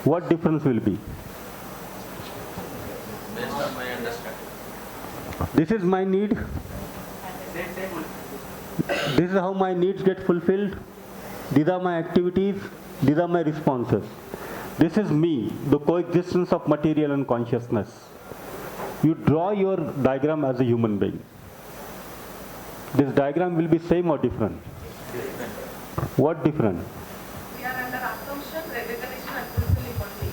what difference will be? Based on my understanding. This is my need. This is how my needs get fulfilled. These are my activities. These are my responses. This is me, the coexistence of material and consciousness. You draw your diagram as a human being. This diagram will be same or different? What different? We are under assumption, recognition and fulfilling only.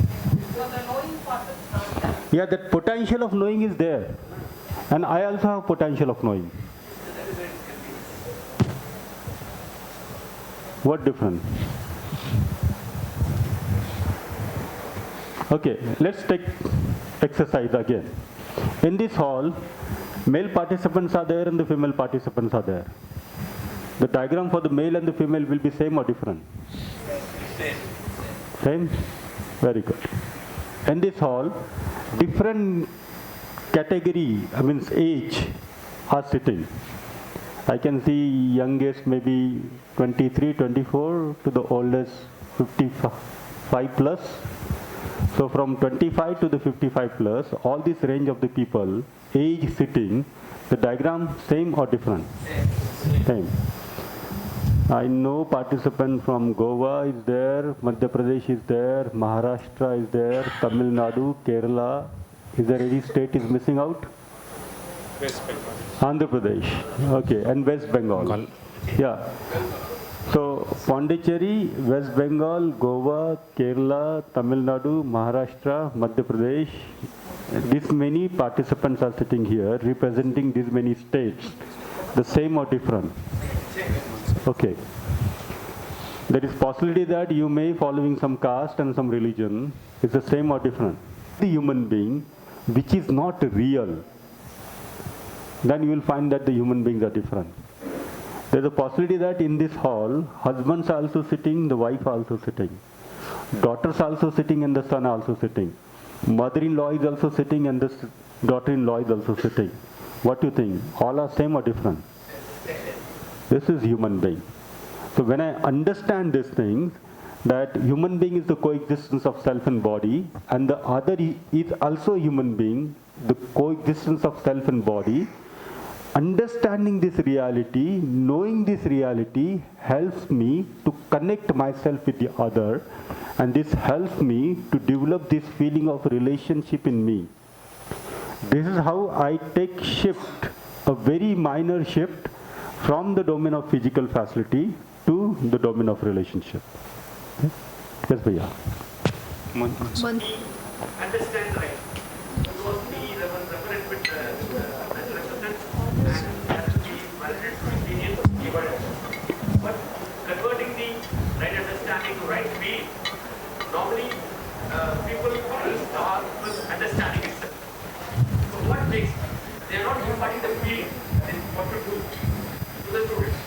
So the knowing part is not there. Yeah, that potential of knowing is there. And I also have potential of knowing. What different? Okay, let's take exercise again. In this hall, male participants are there and the female participants are there. The diagram for the male and the female will be same or different? Same? Very good. In this hall, different category, age, are sitting. I can see youngest maybe 23, 24 to the oldest 55 plus. So from 25 to the 55 plus, all this range of the people, age sitting, the diagram same or different? Same. I know participant from Goa is there, Madhya Pradesh is there, Maharashtra is there, Tamil Nadu, Kerala. Is there any state is missing out? West Bengal. Andhra Pradesh. Okay, and West Bengal. Yeah. So Pondicherry, West Bengal, Goa, Kerala, Tamil Nadu, Maharashtra, Madhya Pradesh. This many participants are sitting here representing these many states. The same or different? Okay. There is possibility that you may following some caste and some religion. Is the same or different? The human being which is not real, then you will find that the human beings are different. There is a possibility that in this hall, husbands are also sitting, the wife are also sitting. Daughters are also sitting and the son are also sitting. Mother-in-law is also sitting and the daughter-in-law is also sitting. What do you think? All are same or different? This is human being. So when I understand these things, that human being is the coexistence of self and body, and the other is also a human being, the coexistence of self and body, understanding this reality, knowing this reality helps me to connect myself with the other, and this helps me to develop this feeling of relationship in me. This is how I take shift, a very minor shift from the domain of physical facility to the domain of relationship. Yes, Bhaiya. Understand right. Because the reference with reference and has to be validated to opinion given. But converting the right understanding to right feeling, normally people start with understanding itself. So what makes they are not embodying the feeling that is what to do to the students.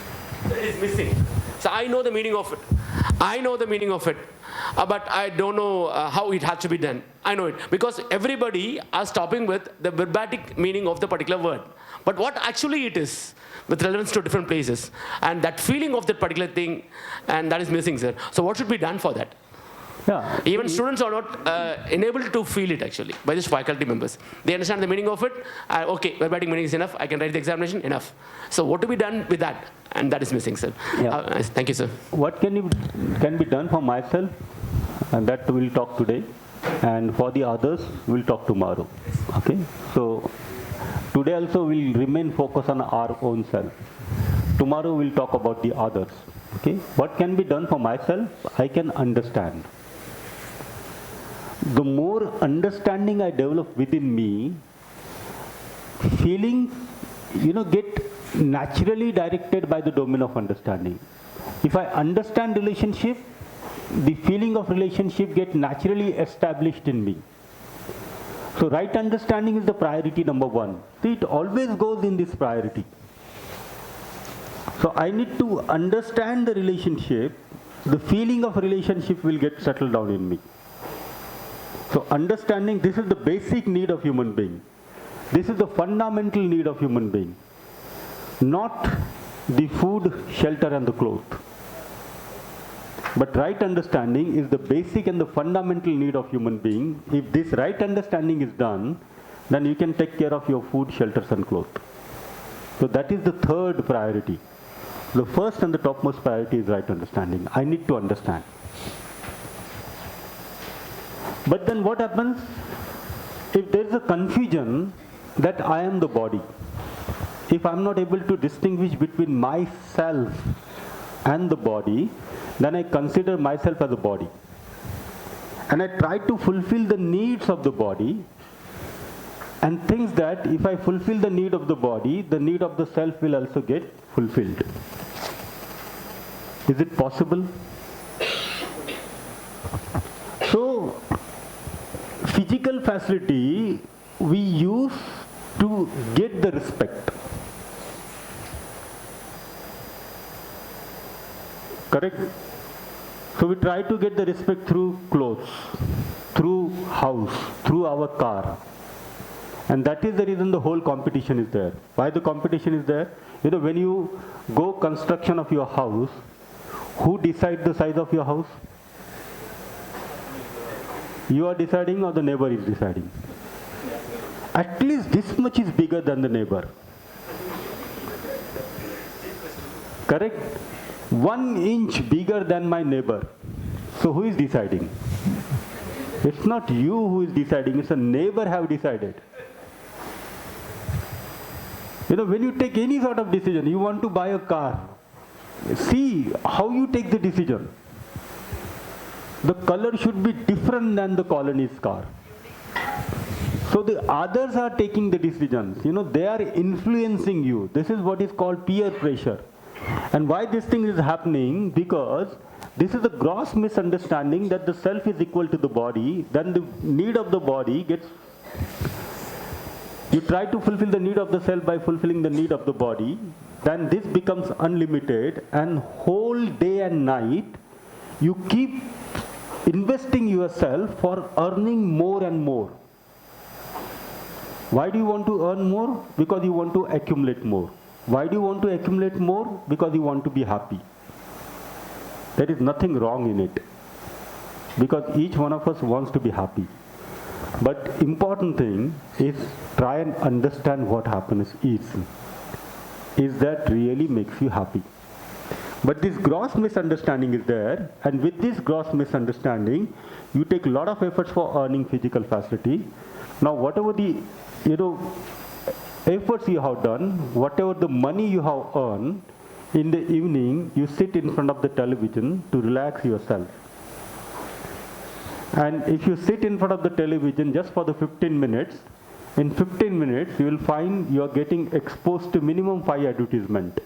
That is missing. So I know the meaning of it. I know the meaning of it. But I don't know how it has to be done. I know it. Because everybody are stopping with the verbatic meaning of the particular word. But what actually it is, with relevance to different places. And that feeling of that particular thing, and that is missing, sir. So what should be done for that? Yeah. Even students are not enabled to feel it actually by these faculty members. They understand the meaning of it. Okay, verbatim meaning is enough. I can write the examination, enough. So what to be done with that? And that is missing, sir. Yeah. Thank you, sir. What can be done for myself? And that we'll talk today. And for the others, we'll talk tomorrow. Okay? So today also we'll remain focused on our own self. Tomorrow we'll talk about the others. Okay? What can be done for myself? I can understand. The more understanding I develop within me, feelings, get naturally directed by the domain of understanding. If I understand relationship, the feeling of relationship get naturally established in me. So right understanding is the priority number one. See, it always goes in this priority. So I need to understand the relationship, the feeling of relationship will get settled down in me. So understanding, this is the basic need of human being. This is the fundamental need of human being. Not the food, shelter and the clothes. But right understanding is the basic and the fundamental need of human being. If this right understanding is done, then you can take care of your food, shelters and clothes. So that is the third priority. The first and the topmost priority is right understanding. I need to understand. But then what happens if there is a confusion that I am the body? If I am not able to distinguish between myself and the body, then I consider myself as a body. And I try to fulfill the needs of the body and thinks that if I fulfill the need of the body, the need of the self will also get fulfilled. Is it possible? So, physical facility we use to get the respect. Correct? So we try to get the respect through clothes, through house, through our car. And that is the reason the whole competition is there. Why the competition is there? You know, when you go construction of your house, who decides the size of your house? You are deciding or the neighbor is deciding? At least this much is bigger than the neighbor. Correct? 1 inch bigger than my neighbor. So who is deciding? It's not you who is deciding, it's a neighbor have decided. You know, when you take any sort of decision, you want to buy a car, see how you take the decision. The color should be different than the colony's car. So the others are taking the decisions, you know, they are influencing you. This is what is called peer pressure. And why this thing is happening? Because this is a gross misunderstanding that the self is equal to the body, then the need of the body gets... You try to fulfill the need of the self by fulfilling the need of the body, then this becomes unlimited, and whole day and night you keep investing yourself for earning more and more. Why do you want to earn more? Because you want to accumulate more. Why do you want to accumulate more? Because you want to be happy. There is nothing wrong in it. Because each one of us wants to be happy. But important thing is try and understand what happiness is. Is that really makes you happy? But this gross misunderstanding is there, and with this gross misunderstanding, you take a lot of efforts for earning physical facility. Now whatever the, you know, efforts you have done, whatever the money you have earned, in the evening you sit in front of the television to relax yourself. And if you sit in front of the television just for the 15 minutes, in 15 minutes you will find you are getting exposed to minimum 5 advertisements.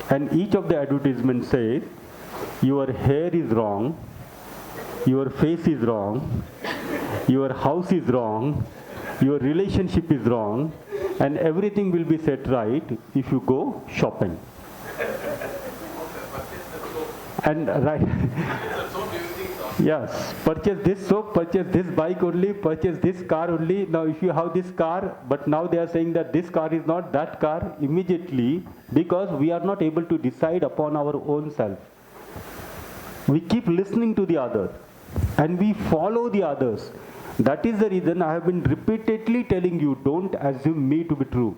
And each of the advertisements says, your hair is wrong, your face is wrong, your house is wrong, your relationship is wrong, and everything will be set right if you go shopping. And right, yes, purchase this soap, purchase this bike only, purchase this car only. Now if you have this car, but now they are saying that this car is not that car immediately, because we are not able to decide upon our own self. We keep listening to the others and we follow the others. That is the reason I have been repeatedly telling you, don't assume me to be true.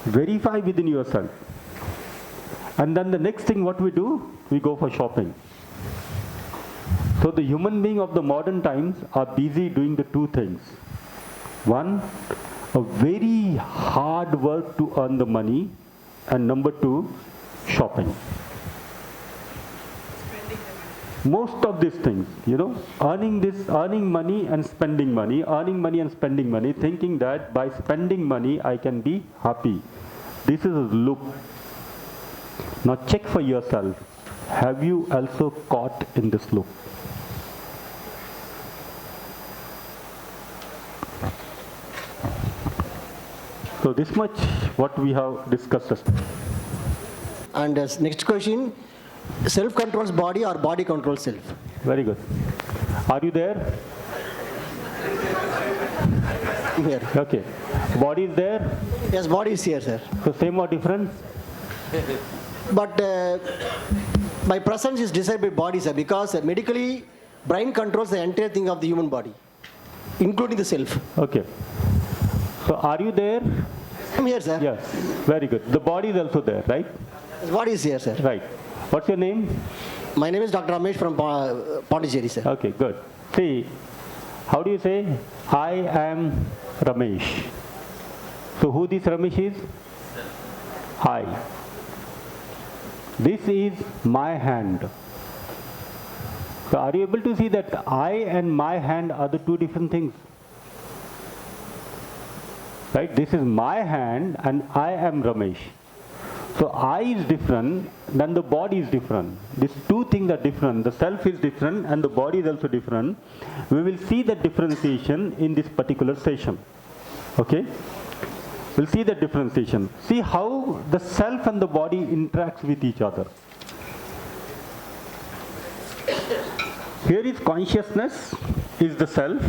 Verify within yourself. And then the next thing what we do, we go for shopping. So the human being of the modern times are busy doing the two things. One, a very hard work to earn the money, and number two, shopping. Most of these things, you know, earning money and spending money, earning money and spending money, thinking that by spending money I can be happy. This is a loop. Now check for yourself. Have you also caught in this loop? So this much what we have discussed. And next question, self controls body or body controls self? Very good. Are you there? Here. Okay. Body is there? Yes, body is here, sir. So same or different? But My presence is decided by body, sir, because medically, brain controls the entire thing of the human body, including the self. Okay. So are you there? I'm here, sir. Yes. Very good. The body is also there, right? The body is here, sir. Right. What's your name? My name is Dr. Ramesh from Pondicherry, sir. Okay, good. See, how do you say? I am Ramesh. So who this Ramesh is? I. This is my hand. So are you able to see that I and my hand are the two different things? Right? This is my hand and I am Ramesh. So I is different, then the body is different. These two things are different. The self is different and the body is also different. We will see the differentiation in this particular session. Okay? We'll see the differentiation. See how the self and the body interacts with each other. Here is consciousness, is the self.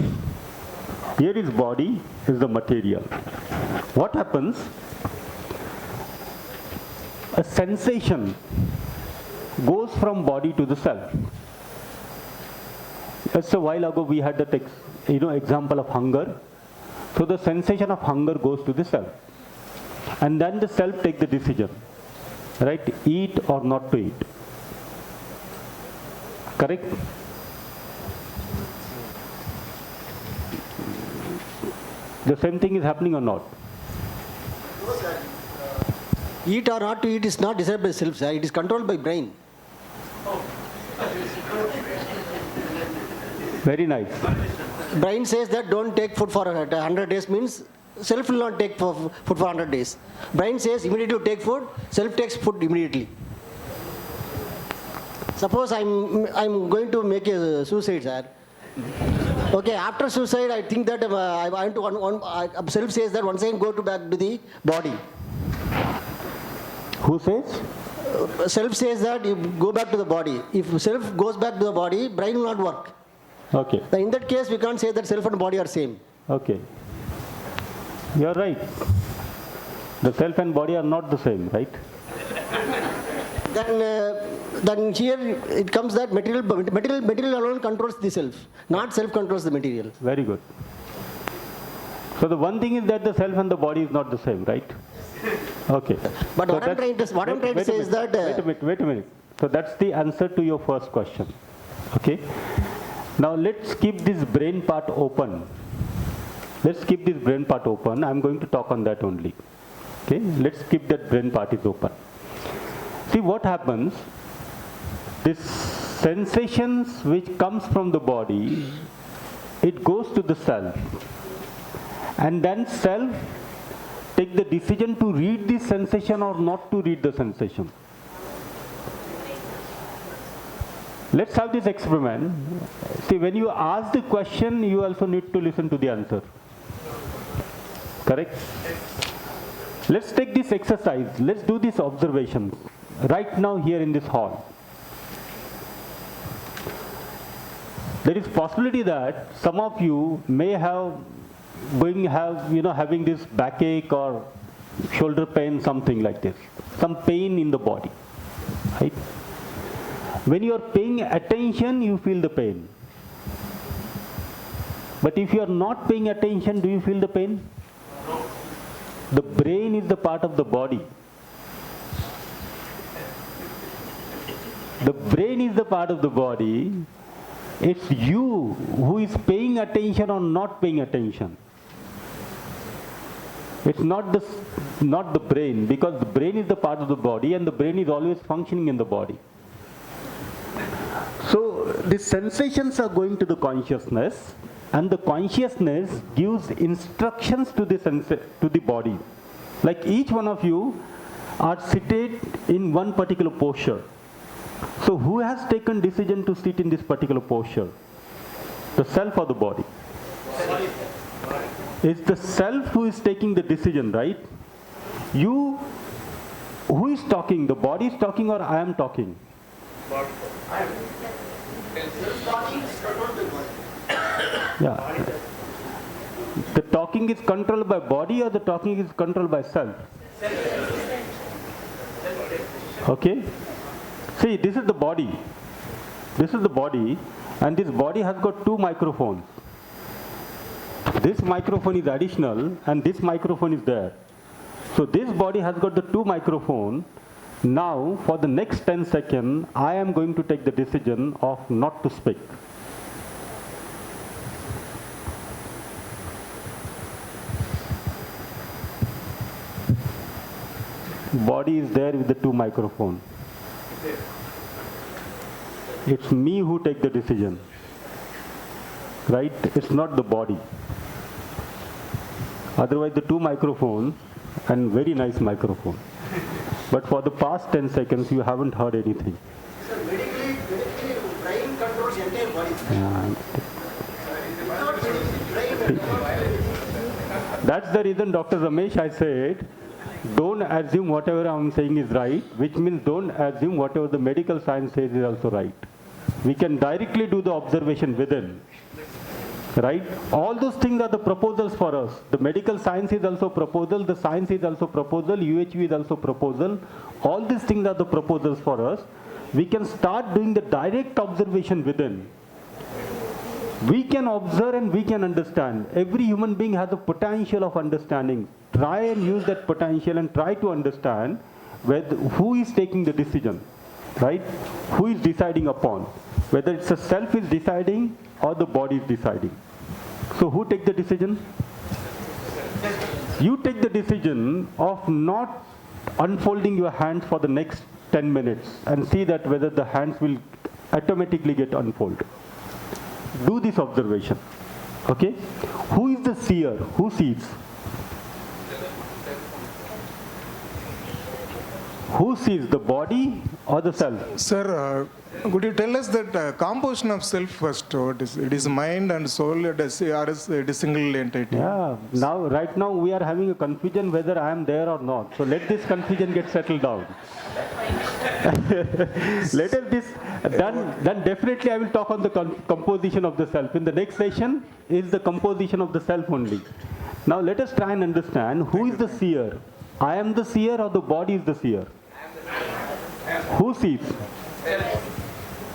Here is body, is the material. What happens? A sensation goes from body to the self. Just a while ago we had the example of hunger. So the sensation of hunger goes to the self. And then the self takes the decision, right? Eat or not to eat. Correct? The same thing is happening or not? Eat or not to eat is not decided by self, sir. It is controlled by brain. Very nice. Brain says that don't take food for 100 days, means self will not take food for 100 days. Brain says immediately take food, self takes food immediately. Suppose I'm going to make a suicide, sir. Okay, after suicide, I think that I want to. Self says that once I go back to the body. Who says? Self says that you go back to the body. If self goes back to the body, brain will not work. Okay. Then in that case, we can't say that self and body are same. Okay. You're right. The self and body are not the same, right? Then here it comes that material alone controls the self, not self controls the material. Very good. So the one thing is that the self and the body is not the same, right? Okay. But So what I'm trying to say is that. Wait a minute. So that's the answer to your first question. Okay. Now let's keep this brain part open. Let's keep this brain part open. I'm going to talk on that only. Okay. Let's keep that brain part is open. See what happens. This sensations which comes from the body, it goes to the self. And then self take the decision to read the sensation or not to read the sensation. Let's have this experiment. See, when you ask the question, you also need to listen to the answer. Correct? Let's take this exercise. Let's do this observation right now here in this hall. There is possibility that some of you may having this backache or shoulder pain, something like this, some pain in the body, right? When you are paying attention, you feel the pain. But if you are not paying attention, do you feel the pain? The brain is the part of the body. The brain is the part of the body. It's you who is paying attention or not paying attention. It's not the brain, because the brain is the part of the body and the brain is always functioning in the body. So the sensations are going to the consciousness, and the consciousness gives instructions to the body. Like each one of you are seated in one particular posture. So who has taken decision to sit in this particular posture? The self or the body? It's the self who is taking the decision, right? Who is talking? The body is talking or I am talking? Yeah. The talking is controlled by body or the talking is controlled by self? Okay. See, this is the body. This is the body, and this body has got two microphones. This microphone is additional, and this microphone is there. So this body has got the two microphones. Now, for the next 10 seconds, I am going to take the decision of not to speak. Body is there with the two microphones. It's me who take the decision, right? It's not the body. Otherwise, the two microphones and very nice microphone. But for the past 10 seconds, you haven't heard anything. Sir, medically, brain controls the entire body. That's the reason, Dr. Ramesh, I said, don't assume whatever I'm saying is right, which means don't assume whatever the medical science says is also right. We can directly do the observation within, right? All those things are the proposals for us. The medical science is also proposal, the science is also proposal, UHV is also proposal. All these things are the proposals for us. We can start doing the direct observation within. We can observe and we can understand. Every human being has a potential of understanding. Try and use that potential and try to understand who is taking the decision, right? Who is deciding upon? Whether it's a self is deciding or the body is deciding. So who takes the decision? You take the decision of not unfolding your hands for the next 10 minutes and see that whether the hands will automatically get unfolded. Do this observation. Okay? Who is the seer? Who sees? Who sees, the body or the self? Sir, could you tell us that composition of self first? What is it? Is mind and soul, or is it a single entity? Yeah. Now, right now, we are having a confusion whether I am there or not. So let this confusion get settled down. Later this done, then definitely I will talk on the composition of the self. In the next session is the composition of the self only. Now let us try and understand who is the seer. I am the seer or the body is the seer? Who sees?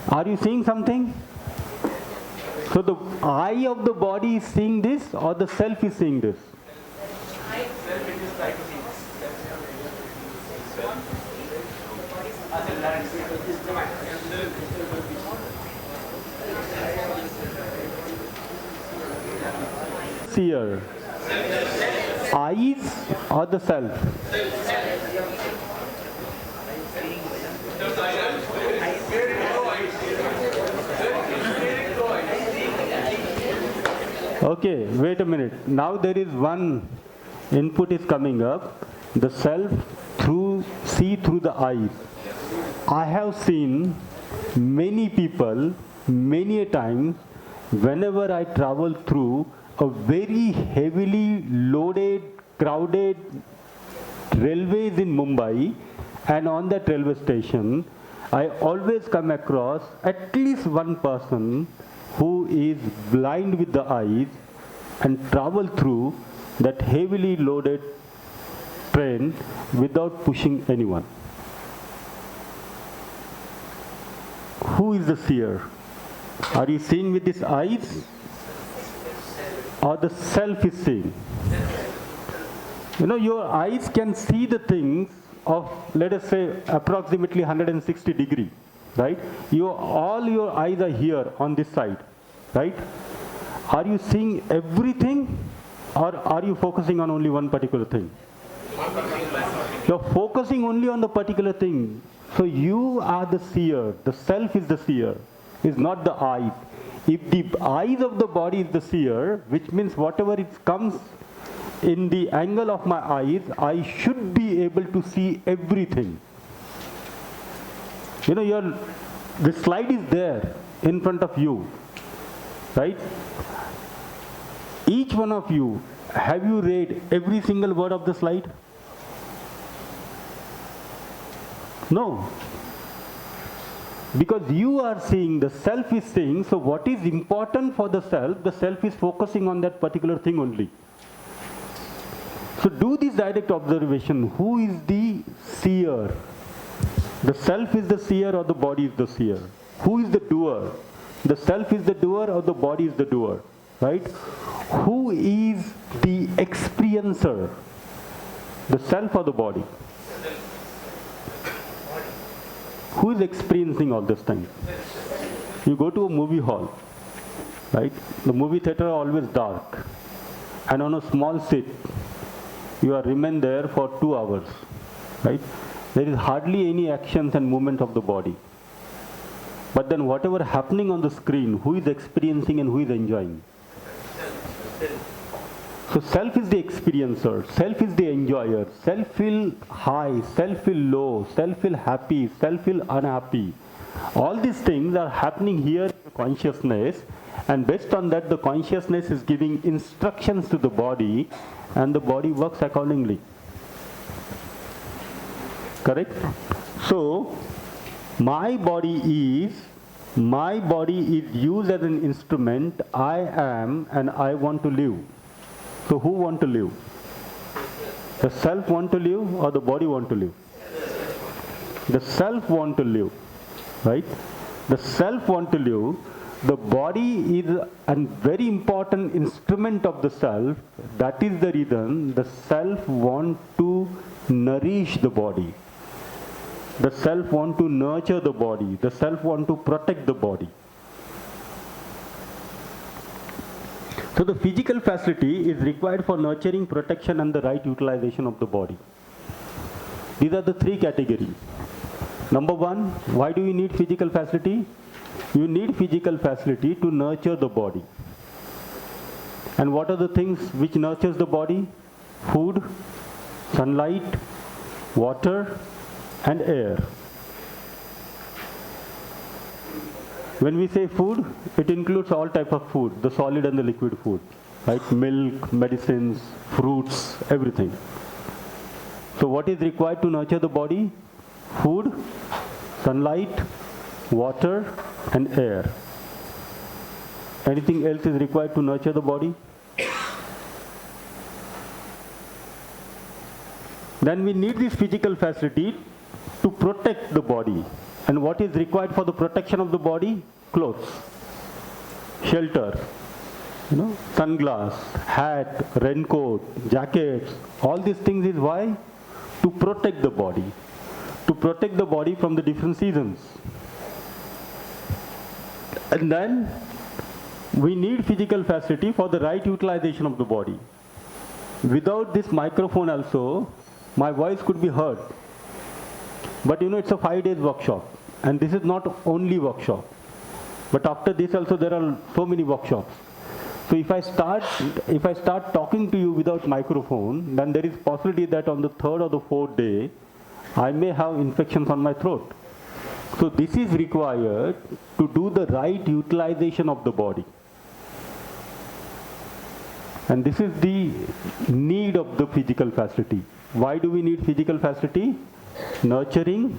Are you seeing something? So the eye of the body is seeing this or the self is seeing this? Seer. Eyes or the self? Okay, wait a minute. Now there is one input is coming up. The self see through the eyes. I have seen many people, many a times, whenever I travel through a very heavily loaded, crowded railways in Mumbai, and on that railway station, I always come across at least one person who is blind with the eyes and travel through that heavily loaded train without pushing anyone. Who is the seer? Are you seeing with these eyes? Or the self is seeing? You know, your eyes can see the things of, let us say, approximately 160 degrees, right? All your eyes are here on this side, right? Are you seeing everything or are you focusing on only one particular thing? You're focusing only on the particular thing. So you are the seer. The self is the seer, is not the eyes. If the eyes of the body is the seer, which means whatever it comes in the angle of my eyes, I should be able to see everything. You know, the slide is there in front of you, right? Each one of you, have you read every single word of the slide? No. Because you are seeing, the self is seeing, so what is important for the self is focusing on that particular thing only. So do this direct observation. Who is the seer? The self is the seer or the body is the seer? Who is the doer? The self is the doer or the body is the doer? Right? Who is the experiencer? The self or the body? Who is experiencing all this thing? You go to a movie hall, right? The movie theater are always dark. And on a small seat, you are remain there for 2 hours, right? There is hardly any actions and movement of the body. But then whatever happening on the screen, who is experiencing and who is enjoying? So self is the experiencer, self is the enjoyer, self feel high, self feel low, self feel happy, self feel unhappy. All these things are happening here in consciousness, and based on that the consciousness is giving instructions to the body and the body works accordingly. Correct? So my body is used as an instrument. I am and I want to live. So who want to live? The self want to live or the body want to live? The self want to live, right? The self want to live. The body is a very important instrument of the self. That is the reason the self want to nourish the body. The self want to nurture the body. The self want to protect the body. So the physical facility is required for nurturing, protection and the right utilization of the body. These are the 3 categories. Number 1, why do you need physical facility? You need physical facility to nurture the body. And what are the things which nurtures the body? Food, sunlight, water and air. When we say food, it includes all type of food, the solid and the liquid food, right? Milk, medicines, fruits, everything. So what is required to nurture the body? Food, sunlight, water and air. Anything else is required to nurture the body? Then we need this physical facility to protect the body. And what is required for the protection of the body? Clothes, shelter, sunglass, hat, raincoat, jackets. All these things is why? To protect the body. To protect the body from the different seasons. And then we need physical facility for the right utilization of the body. Without this microphone also, my voice could be heard. But it's a 5 days workshop. And this is not only workshop. But after this also there are so many workshops. So if I start talking to you without microphone, then there is possibility that on the 3rd or the 4th day, I may have infections on my throat. So this is required to do the right utilization of the body. And this is the need of the physical facility. Why do we need physical facility? Nurturing,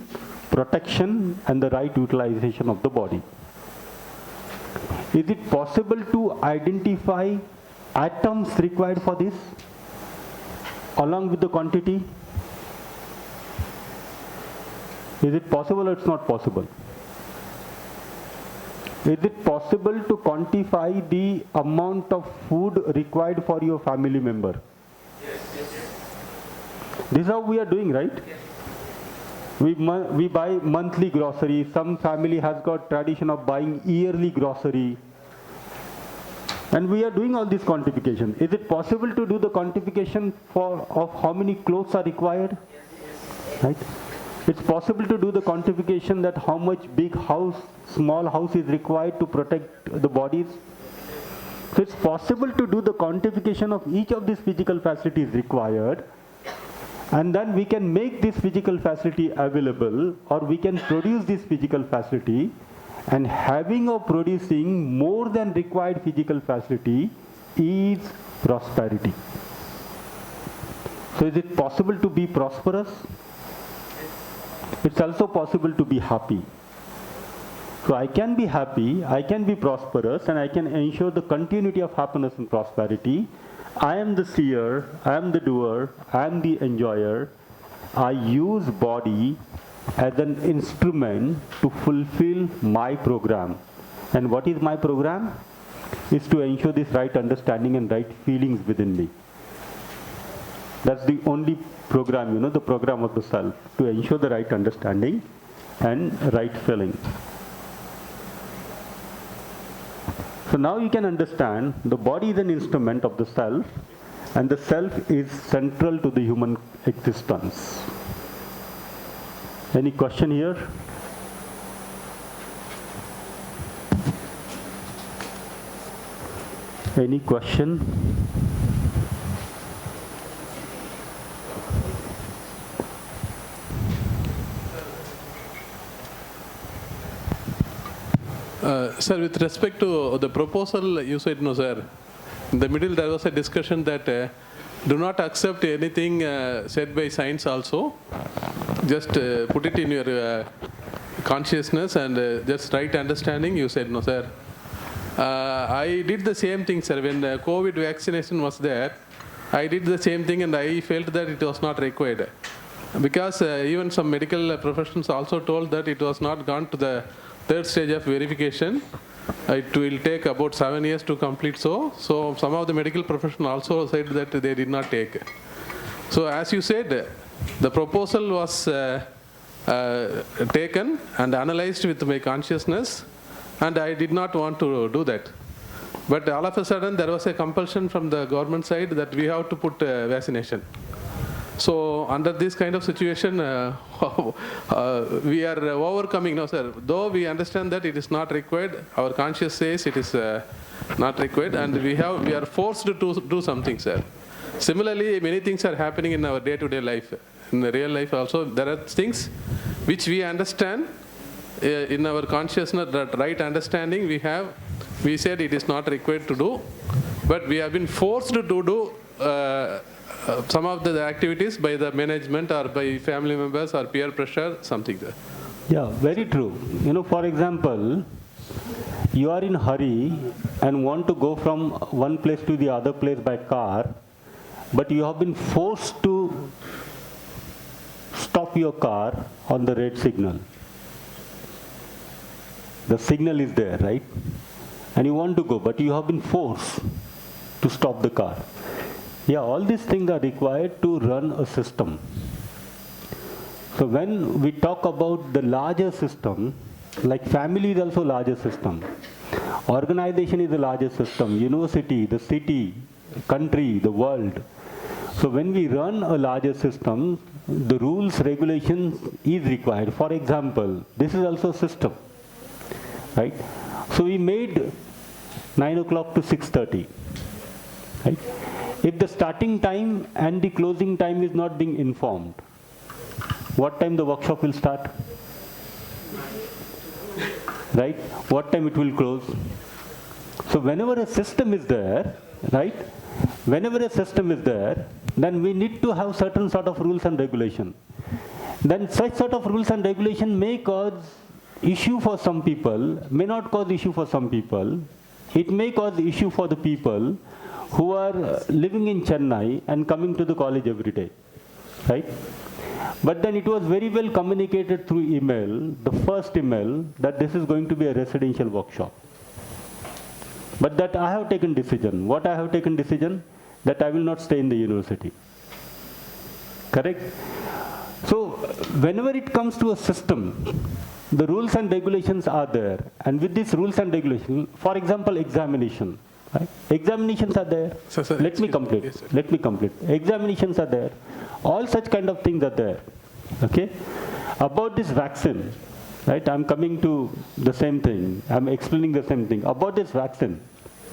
protection and the right utilization of the body. Is it possible to identify atoms required for this along with the quantity? Is it possible or it's not possible? Is it possible to quantify the amount of food required for your family member? This is how we are doing, right? We buy monthly grocery. Some family has got tradition of buying yearly grocery. And we are doing all this quantification. Is it possible to do the quantification of how many clothes are required? Right? It's possible to do the quantification that how much big house, small house is required to protect the bodies. So it's possible to do the quantification of each of these physical facilities required. And then we can make this physical facility available, or we can produce this physical facility, and having or producing more than required physical facility is prosperity. So is it possible to be prosperous? It's also possible to be happy. So I can be happy, I can be prosperous, and I can ensure the continuity of happiness and prosperity. I am the seer, I am the doer, I am the enjoyer. I use body as an instrument to fulfill my program. And what is my program? Is to ensure this right understanding and right feelings within me. That's the only program, the program of the self, to ensure the right understanding and right feeling. So now you can understand the body is an instrument of the self, and the self is central to the human existence. Any question here? Any question? Sir, with respect to the proposal, you said no, sir. In the middle, there was a discussion that do not accept anything said by science also. Just put it in your consciousness and just right understanding. You said no, sir. I did the same thing, sir. When the COVID vaccination was there, I did the same thing and I felt that it was not required. Because even some medical professionals also told that it was not gone to the third stage of verification. It will take about 7 years to complete so. So some of the medical professionals also said that they did not take. So as you said, the proposal was taken and analyzed with my consciousness, and I did not want to do that. But all of a sudden there was a compulsion from the government side that we have to put vaccination. So under this kind of situation, we are overcoming. No, sir. Though we understand that it is not required, our conscience says it is not required, and we are forced to do something, sir. Similarly, many things are happening in our day-to-day life. In the real life also, there are things which we understand in our consciousness, that right understanding we have. We said it is not required to do, but we have been forced to do some of the activities by the management or by family members or peer pressure, something there. Yeah, very true. For example, you are in a hurry and want to go from one place to the other place by car, but you have been forced to stop your car on the red signal. The signal is there, right? And you want to go, but you have been forced to stop the car. Yeah, all these things are required to run a system. So when we talk about the larger system, like family is also a larger system. Organization is a larger system. University, the city, country, the world. So when we run a larger system, the rules, regulations is required. For example, this is also a system, right? So we made 9 o'clock to 6:30, right? If the starting time and the closing time is not being informed, what time the workshop will start? Right? What time it will close? So whenever a system is there, right? Whenever a system is there, then we need to have certain sort of rules and regulation. Then such sort of rules and regulation may cause issue for some people, may not cause issue for some people. It may cause issue for the people who are living in Chennai and coming to the college every day, right? But then it was very well communicated through email, the first email, that this is going to be a residential workshop. But that I have taken decision. What I have taken decision? That I will not stay in the university. Correct? So whenever it comes to a system, the rules and regulations are there. And with these rules and regulations, for example, examination. Right? Examinations are there. Let me complete. Yes, let me complete. Examinations are there. All such kind of things are there. Okay? About this vaccine, right? I'm coming to the same thing. I'm explaining the same thing. About this vaccine.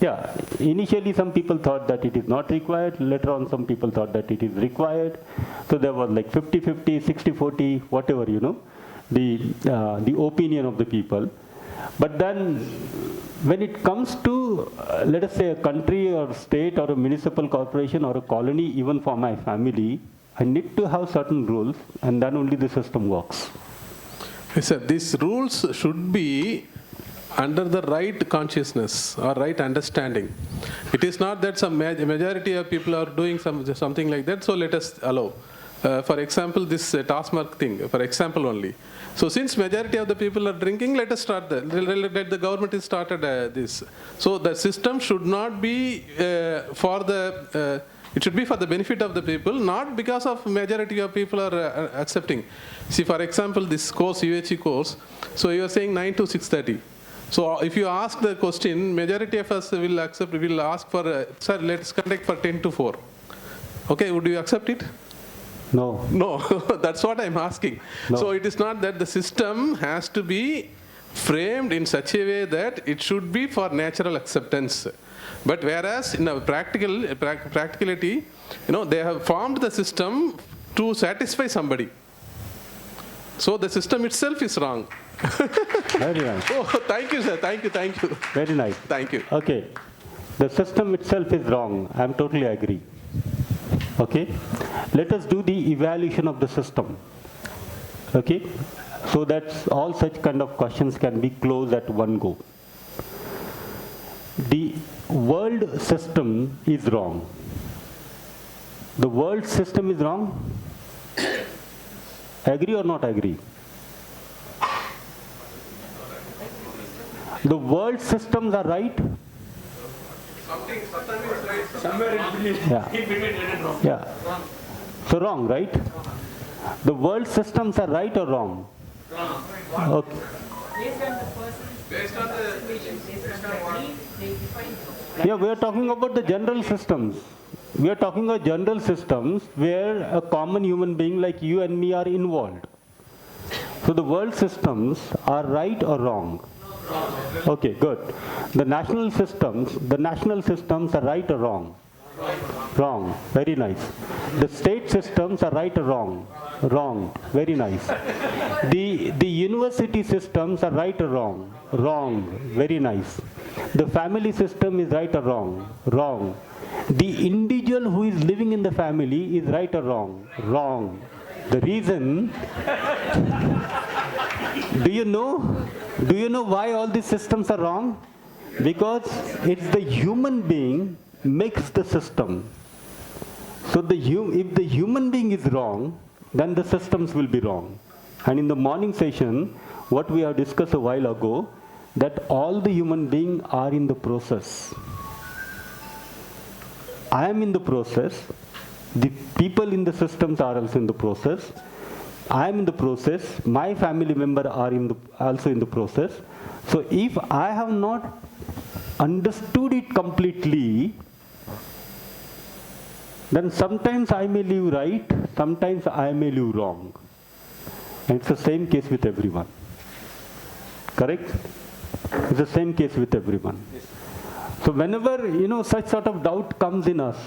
Yeah, initially some people thought that it is not required. Later on some people thought that it is required. So there was like 50-50, 60-40, whatever, the opinion of the people. But then when it comes to, let us say, a country or state or a municipal corporation or a colony, even for my family, I need to have certain rules, and then only the system works. Yes, sir. These rules should be under the right consciousness or right understanding. It is not that some majority of people are doing something like that, so let us allow. For example, this task mark thing, for example only. So since majority of the people are drinking, let us start let the government has started this. So the system should not be it should be for the benefit of the people, not because of majority of people are accepting. See, for example, this course, UHV course, so you are saying 9 to 6:30. So if you ask the question, majority of us will ask for, sir, let's conduct for 10 to 4. Okay, would you accept it? No. No, that's what I'm asking. No. So it is not that the system has to be framed in such a way that it should be for natural acceptance. But whereas in a practicality, they have formed the system to satisfy somebody. So the system itself is wrong. Very nice. Oh, thank you, sir. Thank you. Very nice. Thank you. Okay. The system itself is wrong. I'm totally agree. Okay. Let us do the evaluation of the system. Okay. So that all such kind of questions can be closed at one go. The world system is wrong. The world system is wrong. Agree or not agree? The world systems are right. Somewhere in between, Yeah. in between, let it wrong. Yeah. So wrong, right? The world systems are right or wrong? Okay. Based on the situation, based on the need, they define. Yeah, we are talking about the general systems. We are talking about general systems where a common human being like you and me are involved. So the world systems are right or wrong? Okay, good. The national systems are right or wrong? Wrong. Very nice. The state systems are right or wrong? Wrong. Very nice. The university systems are right or wrong? Wrong. Very nice. The family system is right or wrong? Wrong. The individual who is living in the family is right or wrong? Wrong. The reason, do you know why all these systems are wrong? Because it's the human being makes the system. So if the human being is wrong, then the systems will be wrong. And in the morning session, what we have discussed a while ago, that all the human beings are in the process. I am in the process. The people in the systems are also in the process. I am in the process. My family members are also in the process. So if I have not understood it completely, then sometimes I may live right, sometimes I may live wrong. And it's the same case with everyone. Correct? It's the same case with everyone. So whenever, such sort of doubt comes in us,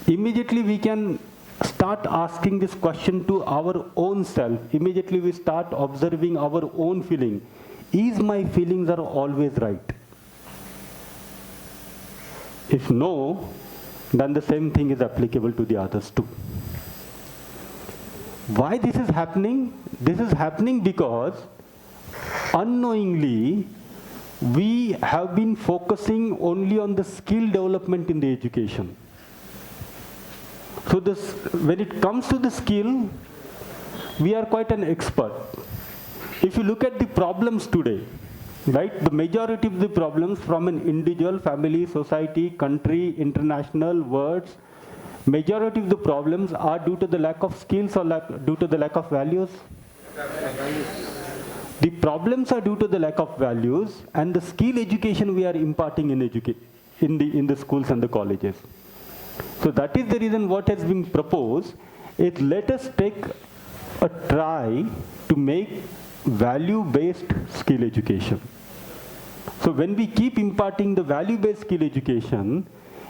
immediately we can start asking this question to our own self. Immediately we start observing our own feeling. Is my feelings are always right? If no, then the same thing is applicable to the others too. Why this is happening? This is happening because unknowingly we have been focusing only on the skill development in the education. So when it comes to the skill, we are quite an expert. If you look at the problems today, right, the majority of the problems from an individual, family, society, country, international, words, majority of the problems are due to the lack of skills or due to the lack of values. The problems are due to the lack of values and the skill education we are imparting in the schools and the colleges. So that is the reason what has been proposed is let us take a try to make value-based skill education. So when we keep imparting the value-based skill education,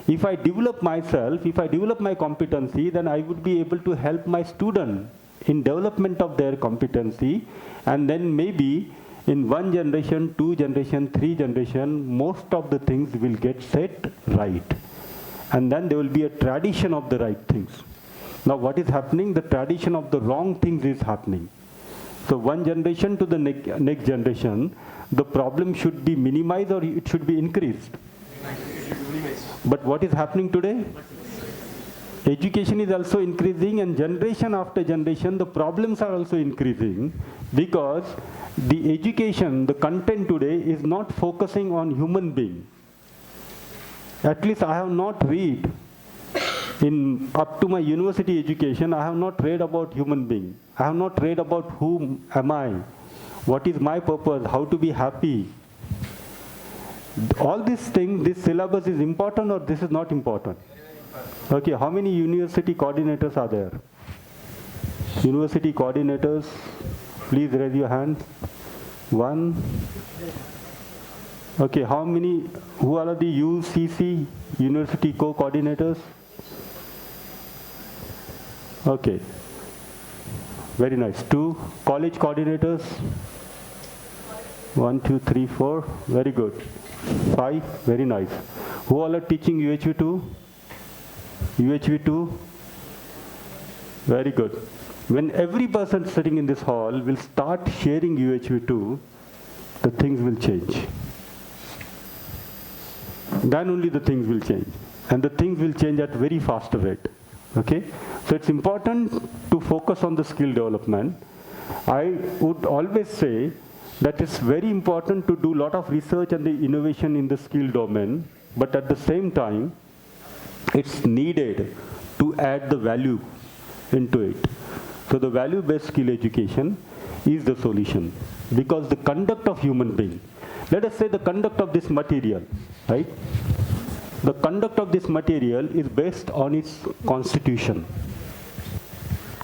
if I develop myself, if I develop my competency, then I would be able to help my student in development of their competency, and then maybe in 1 generation, 2 generation, 3 generation, most of the things will get set right. And then there will be a tradition of the right things. Now what is happening? The tradition of the wrong things is happening. So 1 generation to the next generation, the problem should be minimized or it should be increased. But what is happening today? education is also increasing, and generation after generation, the problems are also increasing because the education, the content today is not focusing on human being. At least I have not read, up to my university education, I have not read about human being. I have not read about who am I, what is my purpose, how to be happy. All these things, this syllabus is important or this is not important? Okay, how many university coordinators are there? University coordinators, please raise your hand. One. Okay, how many, who are the UCC, University Co-Coordinators? Okay, very nice. 2. College coordinators? 1, 2, 3, 4, very good. 5, very nice. Who all are teaching UHV-2? UHV-2? Very good. When every person sitting in this hall will start sharing UHV-2, the things will change. Then only the things will change. And the things will change at very fast rate. Okay? So it's important to focus on the skill development. I would always say that it's very important to do a lot of research and the innovation in the skill domain, but at the same time, it's needed to add the value into it. So the value-based skill education is the solution, because the conduct of human being, let us say the conduct of this material, right? The conduct of this material is based on its constitution,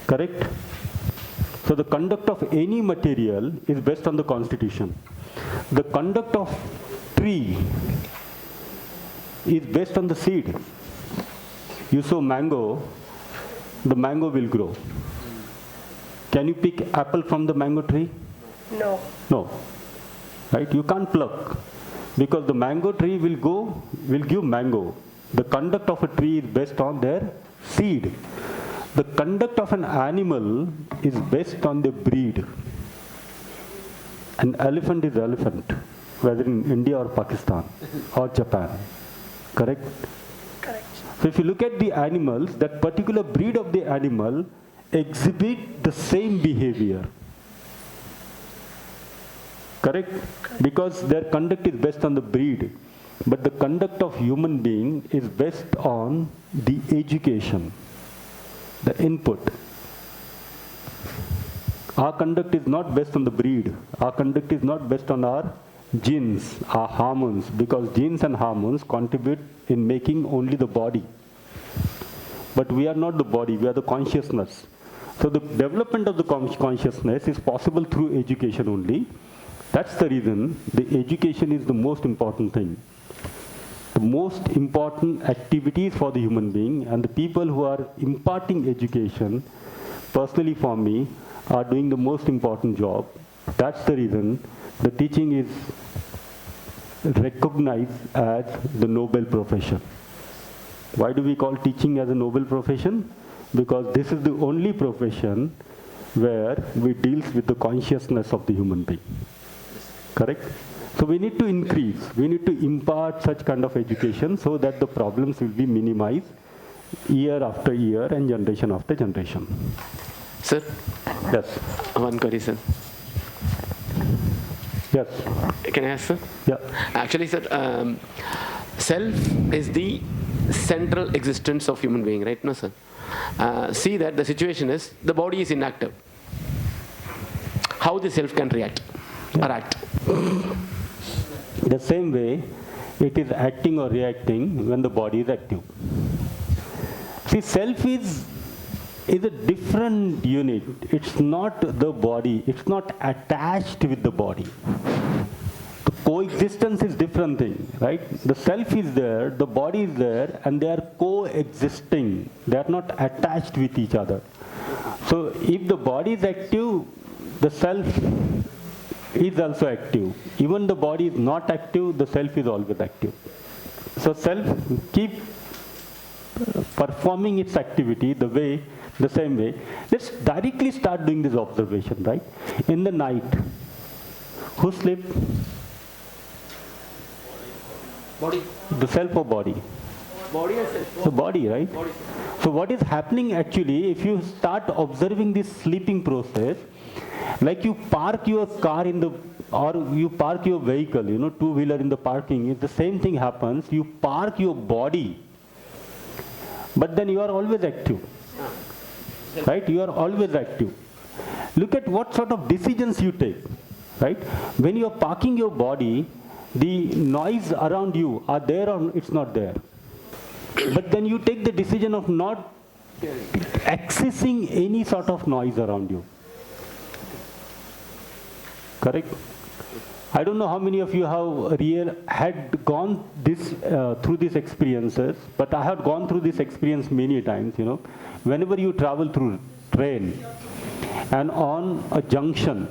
correct? So the conduct of any material is based on the constitution. The conduct of tree is based on the seed. You sow mango, the mango will grow. Can you pick apple from the mango tree? No. No, right? You can't pluck, because the mango tree will give mango. The conduct of a tree is based on their seed. The conduct of an animal is based on the breed. An elephant is elephant, whether in India or Pakistan or Japan, correct? Correct. So if you look at the animals, that particular breed of the animal exhibit the same behavior. Correct? Because their conduct is based on the breed. But the conduct of human being is based on the education, the input. Our conduct is not based on the breed. Our conduct is not based on our genes, our hormones, because genes and hormones contribute in making only the body. But we are not the body, we are the consciousness. So the development of the consciousness is possible through education only. That's the reason the education is the most important thing. The most important activities for the human being, and the people who are imparting education, personally for me, are doing the most important job. That's the reason the teaching is recognized as the noble profession. Why do we call teaching as a noble profession? Because this is the only profession where we deal with the consciousness of the human being. Correct? So we need to increase, we need to impart such kind of education so that the problems will be minimized year after year and generation after generation. Sir? Yes. One query, sir. Yes. Can I ask, sir? Yeah. Actually, sir, self is the central existence of human being, right? No, sir. See that the situation is, the body is inactive. How the self can react or act? The same way, it is acting or reacting when the body is active. See, self is a different unit. It's not the body. It's not attached with the body. The coexistence is different thing, right? The self is there, the body is there, and they are coexisting. They are not attached with each other. So if the body is active, the self is also active. Even the body is not active, the self is always active. So self keep performing its activity the same way. Let's directly start doing this observation, right? In the night, who sleep? Body. The self or body? Body or self? The body, right? Body. So what is happening actually, if you start observing this sleeping process, like you park your car in the, or you park your vehicle, you know, two-wheeler in the parking, if the same thing happens, you park your body, but then you are always active, right? You are always active. Look at what sort of decisions you take, right? When you are parking your body, the noise around you are there or it's not there. But then you take the decision of not accessing any sort of noise around you. Correct? I don't know how many of you have had gone this through these experiences, but I have gone through this experience many times, you know. Whenever you travel through train and on a junction,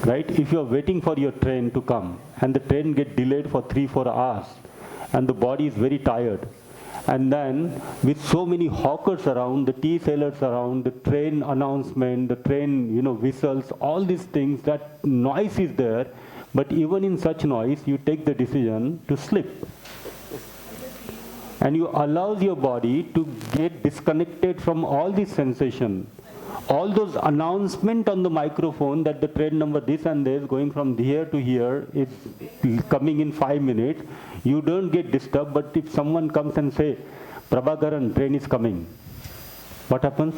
right, if you are waiting for your train to come and the train gets delayed for 3-4 hours and the body is very tired, and then with so many hawkers around, the tea sellers around, the train announcement, the train, you know, whistles, all these things, that noise is there, but even in such noise, you take the decision to sleep. And you allow your body to get disconnected from all this sensation. All those announcements on the microphone that the train number this and this going from here to here is coming in 5 minutes, you don't get disturbed. But if someone comes and say, Prabhakaran, train is coming, what happens?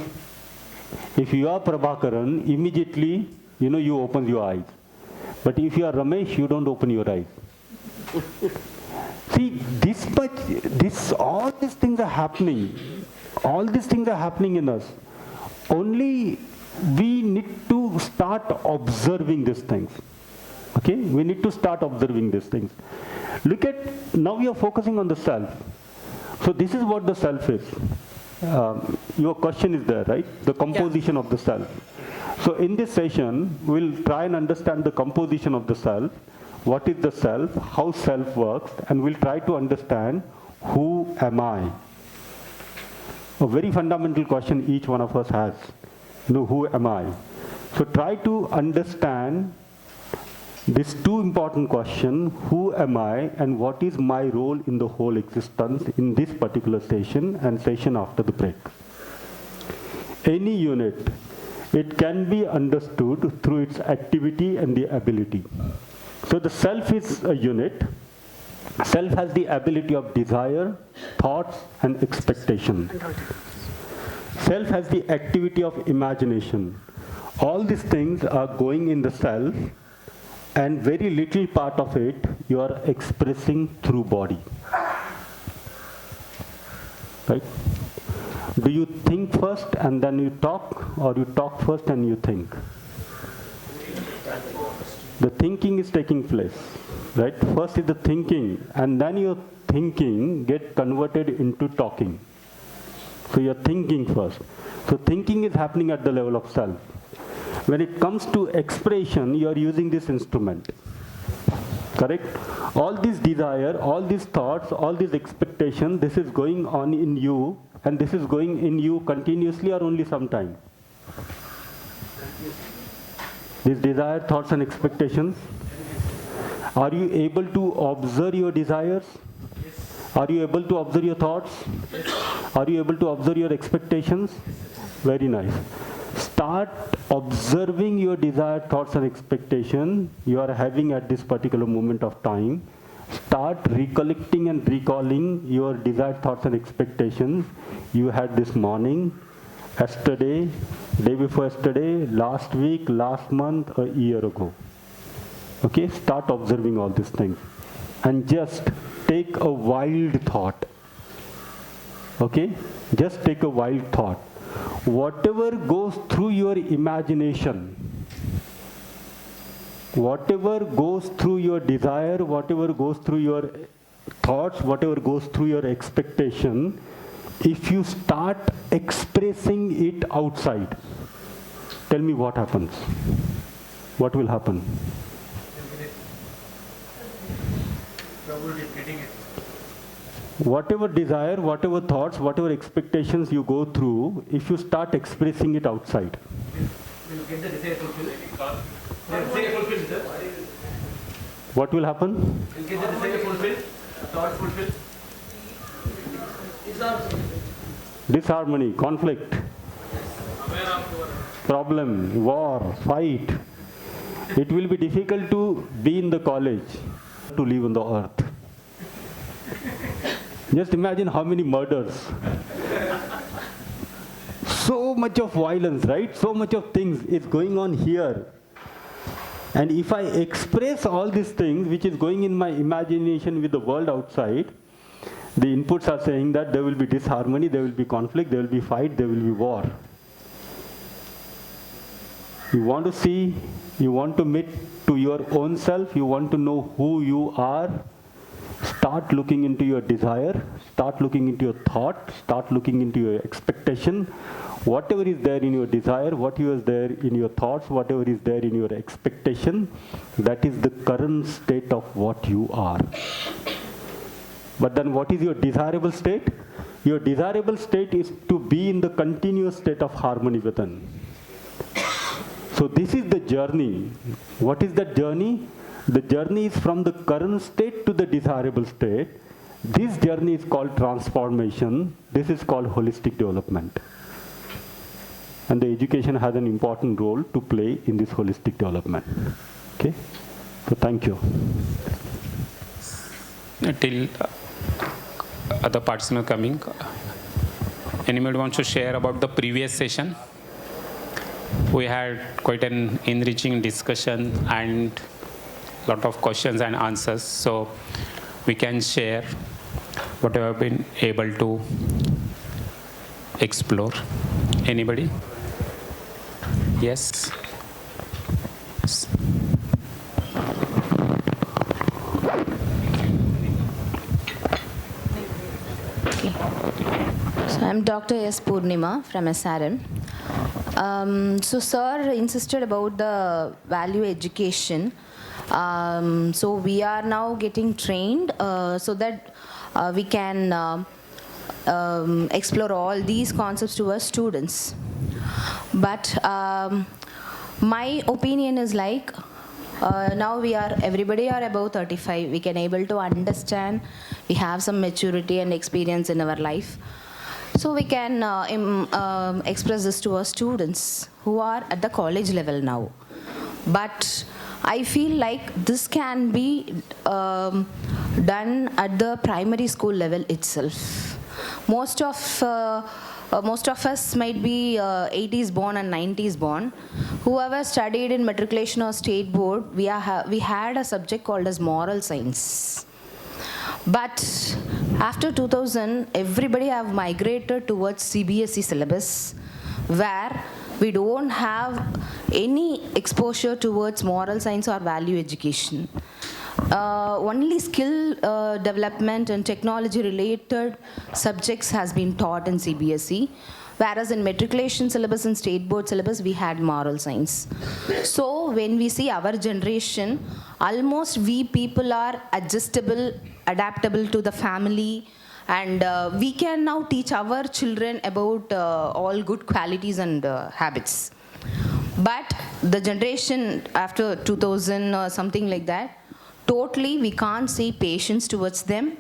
If you are Prabhakaran, immediately, you know, you open your eyes. But if you are Ramesh, you don't open your eyes. See, all these things are happening. All these things are happening in us. Only we need to start observing these things. Okay? We need to start observing these things. Look at, now we are focusing on the self. So this is what the self is. Your question is there, right? The composition of the self. So in this session, we'll try and understand the composition of the self. What is the self? How self works? And we'll try to understand who am I? A very fundamental question each one of us has. You know, who am I? So try to understand these two important questions, who am I and what is my role in the whole existence in this particular session and session after the break. Any unit, it can be understood through its activity and the ability. So the self is a unit. Self has the ability of desire, thoughts, and expectation. Self has the activity of imagination. All these things are going in the self, and very little part of it you are expressing through body. Right? Do you think first and then you talk, or you talk first and you think? The thinking is taking place. Right? First is the thinking, and then your thinking get converted into talking. So you're thinking first. So thinking is happening at the level of self. When it comes to expression, you're using this instrument. Correct? All this desire, all these thoughts, all these expectations, this is going on in you, and this is going in you continuously or only sometime? These desire, thoughts, and expectations. Are you able to observe your desires? Are you able to observe your thoughts? Are you able to observe your expectations? Very nice. Start observing your desired thoughts and expectations you are having at this particular moment of time. Start recollecting and recalling your desired thoughts and expectations you had this morning, yesterday, day before yesterday, last week, last month, a year ago. Okay, start observing all these things. And just take a wild thought. Okay, just take a wild thought. Whatever goes through your imagination, whatever goes through your desire, whatever goes through your thoughts, whatever goes through your expectation, if you start expressing it outside, tell me what happens. What will happen? Whatever desire, whatever thoughts, whatever expectations you go through, if you start expressing it outside, We'll get the desire fulfilled. Desire fulfilled, sir. what will happen? We'll get the desire fulfilled, thoughts fulfilled. disharmony, conflict, problem, war, fight. It will be difficult to be in the college, to live on the earth. Just imagine how many murders. So much of violence, right? So much of things is going on here. And if I express all these things, which is going in my imagination with the world outside, the inputs are saying that there will be disharmony, there will be conflict, there will be fight, there will be war. You want to see, you want to meet to your own self, you want to know who you are, start looking into your desire, start looking into your thought, start looking into your expectation. Whatever is there in your desire, whatever is there in your thoughts, whatever is there in your expectation, that is the current state of what you are. But then what is your desirable state? Your desirable state is to be in the continuous state of harmony within. So this is the journey. What is that journey? The journey is from the current state to the desirable state. This journey is called transformation. This is called holistic development. And the education has an important role to play in this holistic development. Okay? So thank you. Till other participants coming, anybody wants to share about the previous session? We had quite an enriching discussion and lot of questions and answers, so we can share what we have been able to explore. Anybody? Yes. Okay. So I'm Dr. S. Purnima from SRM. So sir insisted about the value education. So we are now getting trained so that we can explore all these concepts to our students. But my opinion is like, now everybody are above 35, we can able to understand, we have some maturity and experience in our life. So we can express this to our students who are at the college level now. But I feel like this can be done at the primary school level itself. Most of us might be 80s born and 90s born. Whoever studied in matriculation or state board, we had a subject called as moral science. But after 2000, everybody have migrated towards CBSE syllabus, where we don't have any exposure towards moral science or value education. Only skill development and technology related subjects has been taught in CBSE, whereas in matriculation syllabus and state board syllabus we had moral science. So when we see our generation, almost we people are adaptable to the family, and we can now teach our children about all good qualities and habits. But the generation after 2000 or something like that, totally we can't see patience towards them.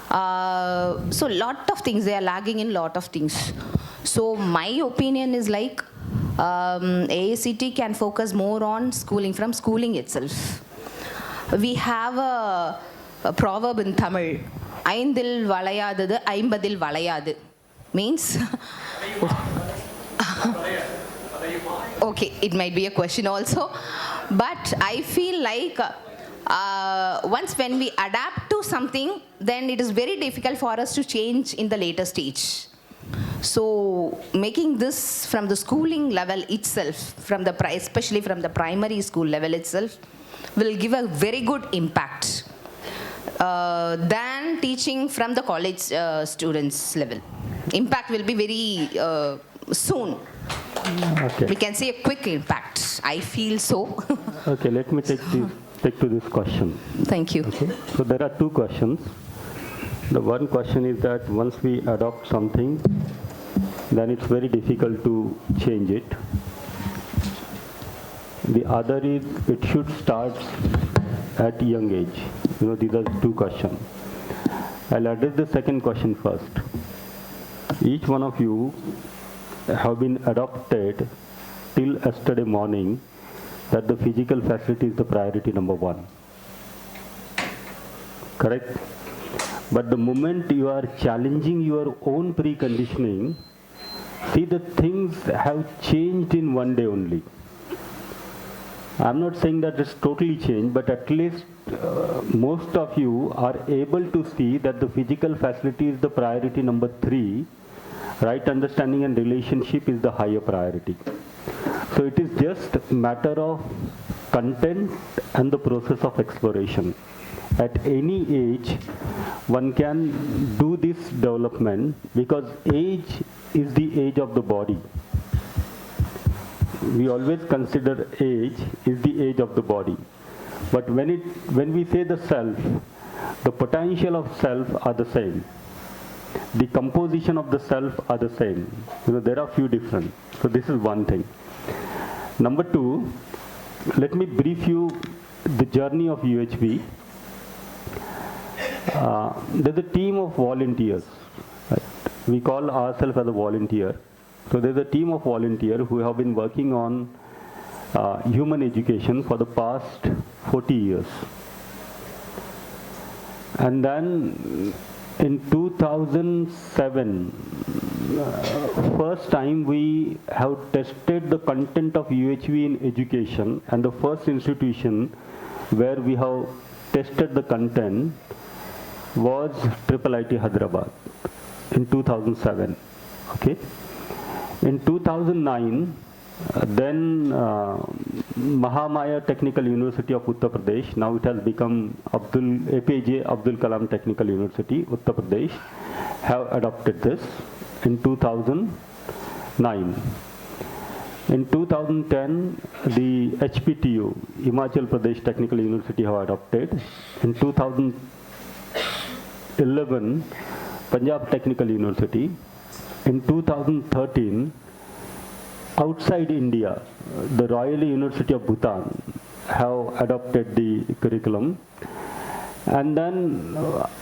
So lot of things, they are lagging in lot of things. So my opinion is like, AACT can focus more on schooling, from schooling itself. We have a proverb in Tamil, "Aindil valayadadu, aimbadil valayadu," means okay, it might be a question also, but I feel like once when we adapt to something, then it is very difficult for us to change in the later stage. So making this from the schooling level itself, especially from the primary school level itself, will give a very good impact than teaching from the college students level. Impact will be very soon. Okay. We can see a quick impact. I feel so. Okay, let me take to this question. Thank you. Okay. So there are two questions. The one question is that once we adopt something, then it's very difficult to change it. The other is it should start at young age. These are two questions. I'll address the second question first. Each one of you have been adopted till yesterday morning that the physical facility is the priority number one. Correct? But the moment you are challenging your own preconditioning, see, the things have changed in one day only. I'm not saying that it's totally changed, but at least most of you are able to see that the physical facility is the priority number 3. Right understanding and relationship is the higher priority. So it is just a matter of content and the process of exploration. At any age, one can do this development because age is the age of the body. We always consider age is the age of the body. But when we say the self, the potential of self are the same. The composition of the self are the same. There are few different. So this is one thing. Number 2, let me brief you the journey of UHV. There's a team of volunteers. Right? We call ourselves as a volunteer. So there's a team of volunteers who have been working on human education for the past 40 years. And then in 2007, first time we have tested the content of UHV in education, and the first institution where we have tested the content was IIIT Hyderabad in 2007. Okay. In 2009, then Mahamaya Technical University of Uttar Pradesh, now it has become APJ Abdul Kalam Technical University, Uttar Pradesh, have adopted this in 2009. In 2010, the HPTU, Himachal Pradesh Technical University, have adopted. In 2011, Punjab Technical University. In 2013, outside India, the Royal University of Bhutan have adopted the curriculum. And then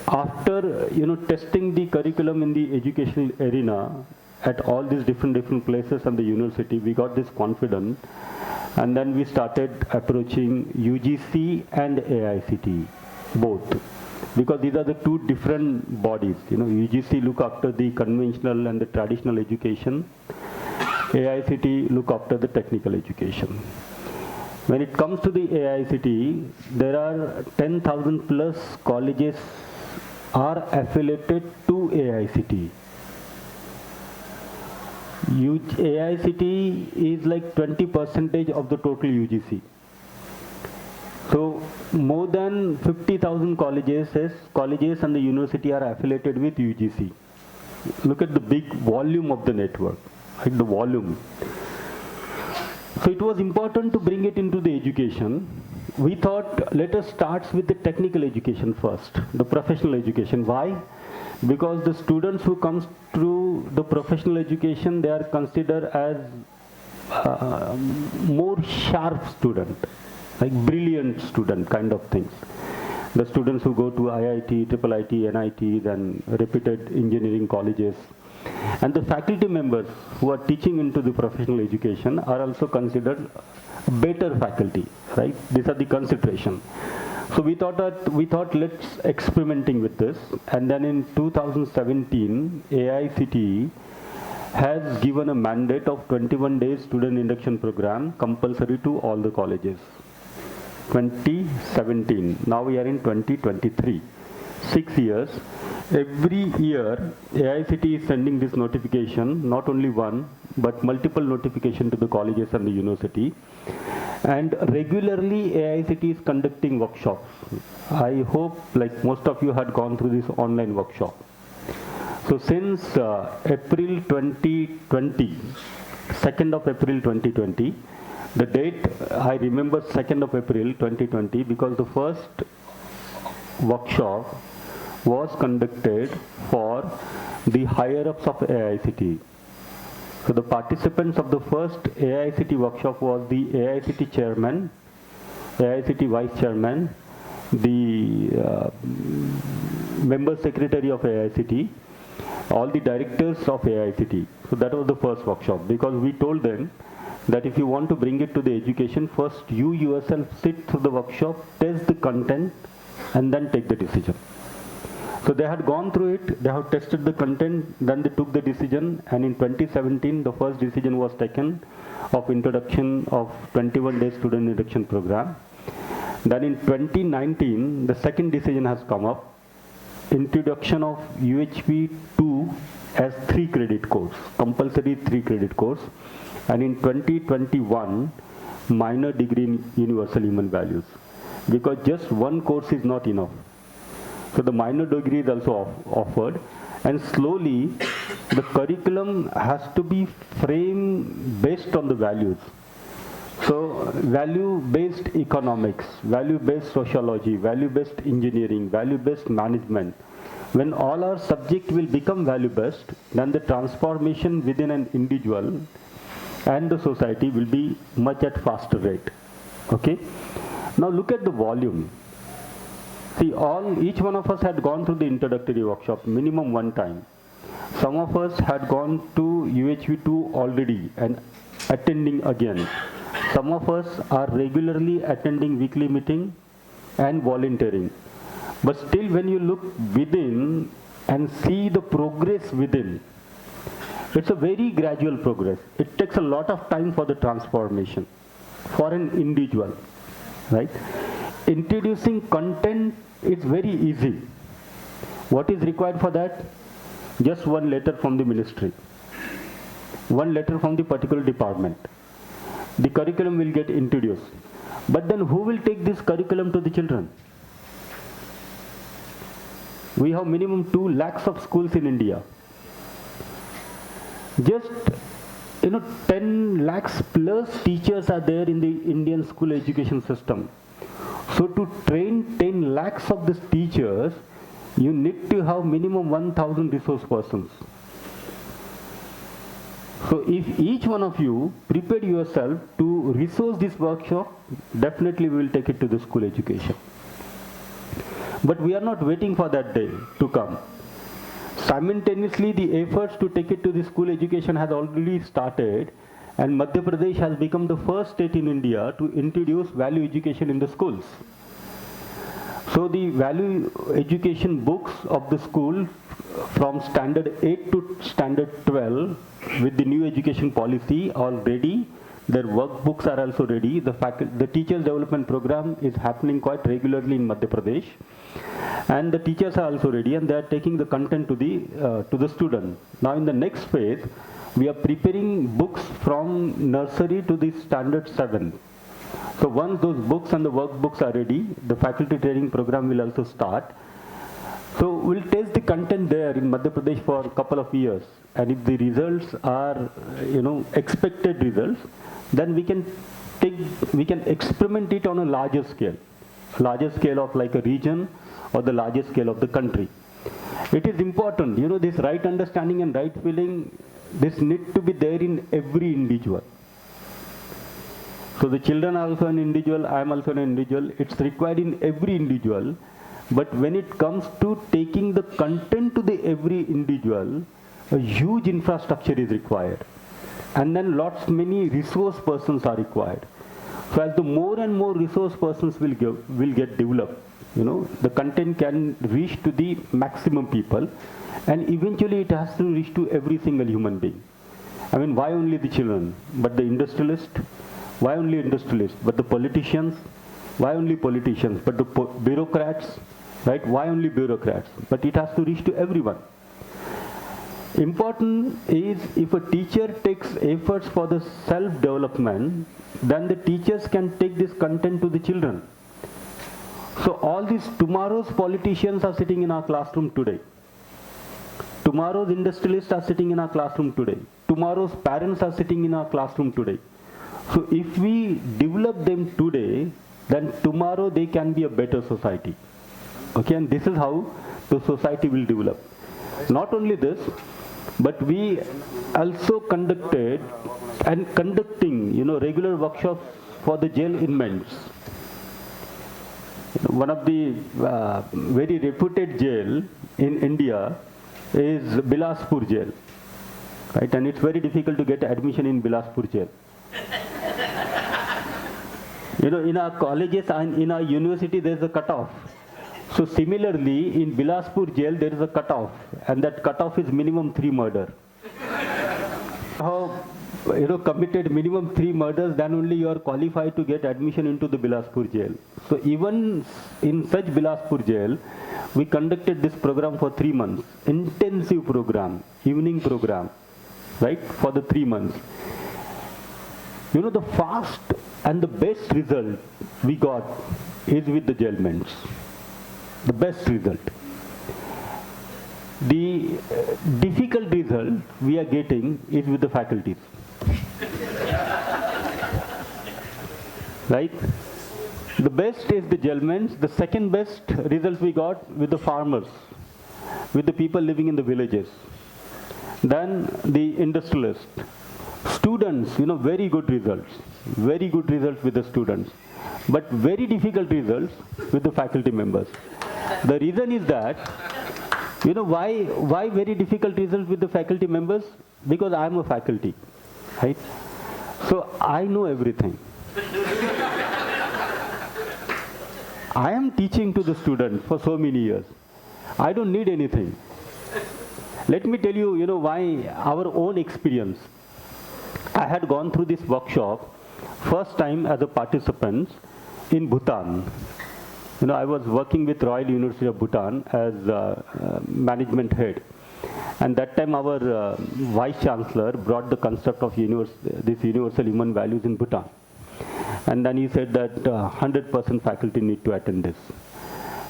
after testing the curriculum in the educational arena at all these different places and the university, we got this confidence, and then we started approaching UGC and AICTE, both. Because these are the two different bodies. UGC look after the conventional and the traditional education. AICTE look after the technical education. When it comes to the AICTE, there are 10,000 plus colleges are affiliated to AICTE. AICTE is like 20% of the total UGC. So more than 50,000 colleges and the university are affiliated with UGC. Look at the big volume of the network, like the volume. So it was important to bring it into the education. We thought, let us start with the technical education first, the professional education. Why? Because the students who comes through the professional education, they are considered as more sharp student, like brilliant student kind of things. The students who go to IIT, IIIT, NIT, then reputed engineering colleges. And the faculty members who are teaching into the professional education are also considered better faculty, right? These are the consideration. So we thought let's experimenting with this. And then in 2017, AICTE has given a mandate of 21 days student induction program compulsory to all the colleges. 2017. Now we are in 2023. 6 years. Every year, AICTE is sending this notification, not only one, but multiple notification to the colleges and the university. And regularly, AICTE is conducting workshops. I hope, like most of you had gone through this online workshop. So since April 2020, 2nd of April 2020, the date, I remember 2nd of April 2020 because the first workshop was conducted for the higher-ups of AICTE. So the participants of the first AICTE workshop was the AICTE chairman, AICTE vice chairman, the member secretary of AICTE, all the directors of AICT. So that was the first workshop, because we told them that if you want to bring it to the education, first you yourself sit through the workshop, test the content, and then take the decision. So they had gone through it, they have tested the content, then they took the decision, and in 2017, the first decision was taken of introduction of 21-day student induction program. Then in 2019, the second decision has come up, introduction of UHV-2 as 3-credit course, compulsory 3-credit course, and in 2021, minor degree in universal human values, because just one course is not enough. So the minor degree is also offered, and slowly the curriculum has to be framed based on the values. So value-based economics, value-based sociology, value-based engineering, value-based management. When all our subject will become value-based, then the transformation within an individual and the society will be much at faster rate. Okay? Now look at the volume. See, each one of us had gone through the introductory workshop minimum one time. Some of us had gone to UHV-2 already and attending again. Some of us are regularly attending weekly meeting and volunteering. But still, when you look within and see the progress within, it's a very gradual progress. It takes a lot of time for the transformation for an individual, right? Introducing content is very easy. What is required for that? Just one letter from the ministry, one letter from the particular department. The curriculum will get introduced. But then who will take this curriculum to the children? We have minimum 2 lakhs of schools in India. Just 10 lakhs plus teachers are there in the Indian school education system. So to train 10 lakhs of these teachers, you need to have minimum 1,000 resource persons. So if each one of you prepare yourself to resource this workshop, definitely we will take it to the school education. But we are not waiting for that day to come. Simultaneously, the efforts to take it to the school education has already started, and Madhya Pradesh has become the first state in India to introduce value education in the schools. So the value education books of the school from standard 8 to standard 12 with the new education policy are ready. Their workbooks are also ready. The teachers development program is happening quite regularly in Madhya Pradesh, and the teachers are also ready, and they are taking the content to the student. Now in the next phase, we are preparing books from nursery to the standard 7. So once those books and the workbooks are ready, the faculty training program will also start. So we'll test the content there in Madhya Pradesh for a couple of years, and if the results are, expected results, then we can experiment it on a larger scale of like a region or the larger scale of the country. It is important, this right understanding and right feeling, this need to be there in every individual. So the children are also an individual, I am also an individual. It's required in every individual. But when it comes to taking the content to the every individual, a huge infrastructure is required. And then many resource persons are required. So as the more and more resource persons will get developed, the content can reach to the maximum people, and eventually it has to reach to every single human being. I mean, why only the children? But the industrialist? Why only industrialists? But the politicians? Why only politicians? But the bureaucrats? Right? Why only bureaucrats? But it has to reach to everyone. Important is if a teacher takes efforts for the self-development, then the teachers can take this content to the children. So all these tomorrow's politicians are sitting in our classroom today. Tomorrow's industrialists are sitting in our classroom today. Tomorrow's parents are sitting in our classroom today. So if we develop them today, then tomorrow they can be a better society. Okay, and this is how the society will develop. Not only this, but we also conducted and conducting, regular workshops for the jail inmates. One of the very reputed jail in India, is Bilaspur jail, right? And it's very difficult to get admission in Bilaspur jail. You know, in our colleges and in our university, there's a cutoff. So similarly, in Bilaspur jail, there is a cutoff, and that cutoff is minimum 3 murder. How, you know, committed minimum 3 murders, then only you are qualified to get admission into the Bilaspur jail. So even in such Bilaspur jail, we conducted this program for 3 months, intensive program, evening program, right, for the 3 months. You know, the fast and the best result we got is with the jailmates. The best result. The difficult result we are getting is with the faculties. Right? The best is the jailmates. The second best result we got with the farmers, with the people living in the villages. Then the industrialists. Students, you know, very good results with the students, but very difficult results with the faculty members. The reason is that, you know, why very difficult results with the faculty members? Because I am a faculty, right? So I know everything. I am teaching to the students for so many years. I don't need anything. Let me tell you, you know, why our own experience. I had gone through this workshop first time as a participant in Bhutan. You know, I was working with Royal University of Bhutan as management head. And that time our Vice Chancellor brought the concept of this universal human values in Bhutan. And then he said that 100% faculty need to attend this.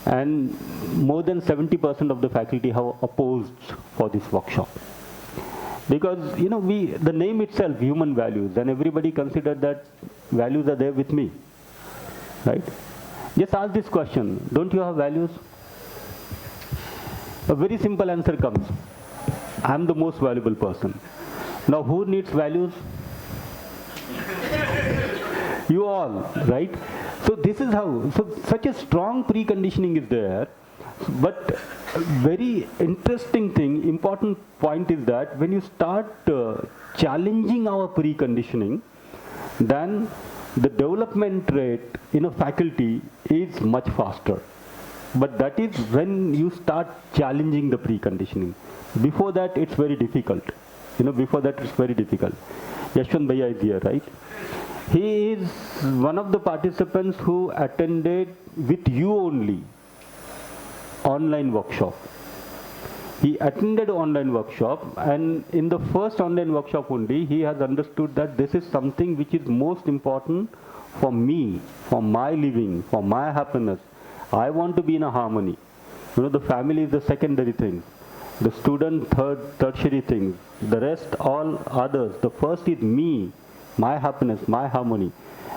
And more than 70% of the faculty have opposed for this workshop. Because, you know, the name itself, human values, and everybody considered that values are there with me, right? Just ask this question, don't you have values? A very simple answer comes, I'm the most valuable person. Now who needs values? You all, right? So this is how, so such a strong preconditioning is there, but very interesting thing, important point is that when you start challenging our preconditioning, then the development rate in a faculty is much faster. But that is when you start challenging the preconditioning. Before that, it's very difficult. You know, before that, it's very difficult. Yashwant Bhaiya is here, right? He is one of the participants who attended with you only online workshop. He attended online workshop, and in the first online workshop only, he has understood that this is something which is most important for me, for my living, for my happiness. I want to be in a harmony. You know, the family is the secondary thing. The student, tertiary things. The rest, all others. The first is me, my happiness, my harmony.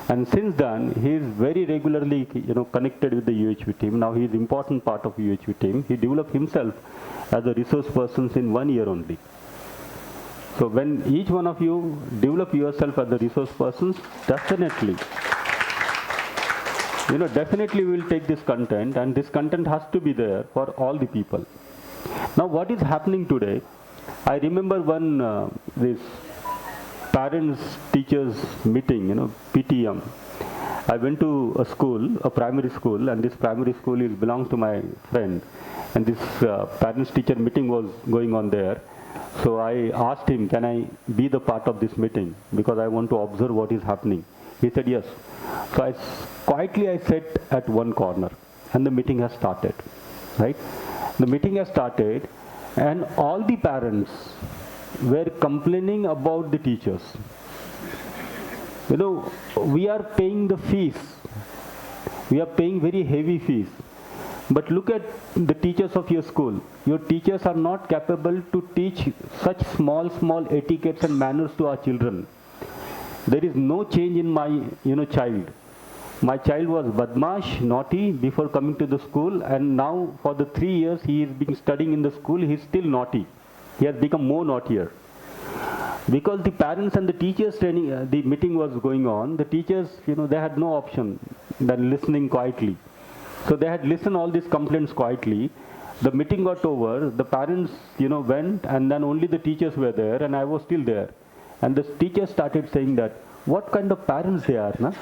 And since then, he is very regularly, you know, connected with the UHV team. Now he is important part of UHV team. He developed himself as a resource person in 1 year only. So when each one of you develop yourself as a resource person, definitely, you know, definitely we will take this content, and this content has to be there for all the people. Now what is happening today, I remember one, this parents teachers meeting, you know, PTM. I went to a school, a primary school, and this primary school belongs to my friend. And this parents teacher meeting was going on there. So I asked him, can I be the part of this meeting? Because I want to observe what is happening. He said yes. So quietly I sat at one corner, and the meeting has started, right? The meeting has started, and all the parents were complaining about the teachers. You know, we are paying the fees. We are paying very heavy fees. But look at the teachers of your school. Your teachers are not capable to teach such small etiquettes and manners to our children. There is no change in my, you know, child. My child was badmash, naughty before coming to the school, and now for the 3 years he is been studying in the school, he is still naughty. He has become more naughtier. Because the parents and the teachers training, the meeting was going on, the teachers, you know, they had no option than listening quietly. So they had listened all these complaints quietly, The meeting got over, the parents, went, and then only the teachers were there, and I was still there. And the teachers started saying that, what kind of parents they are, na?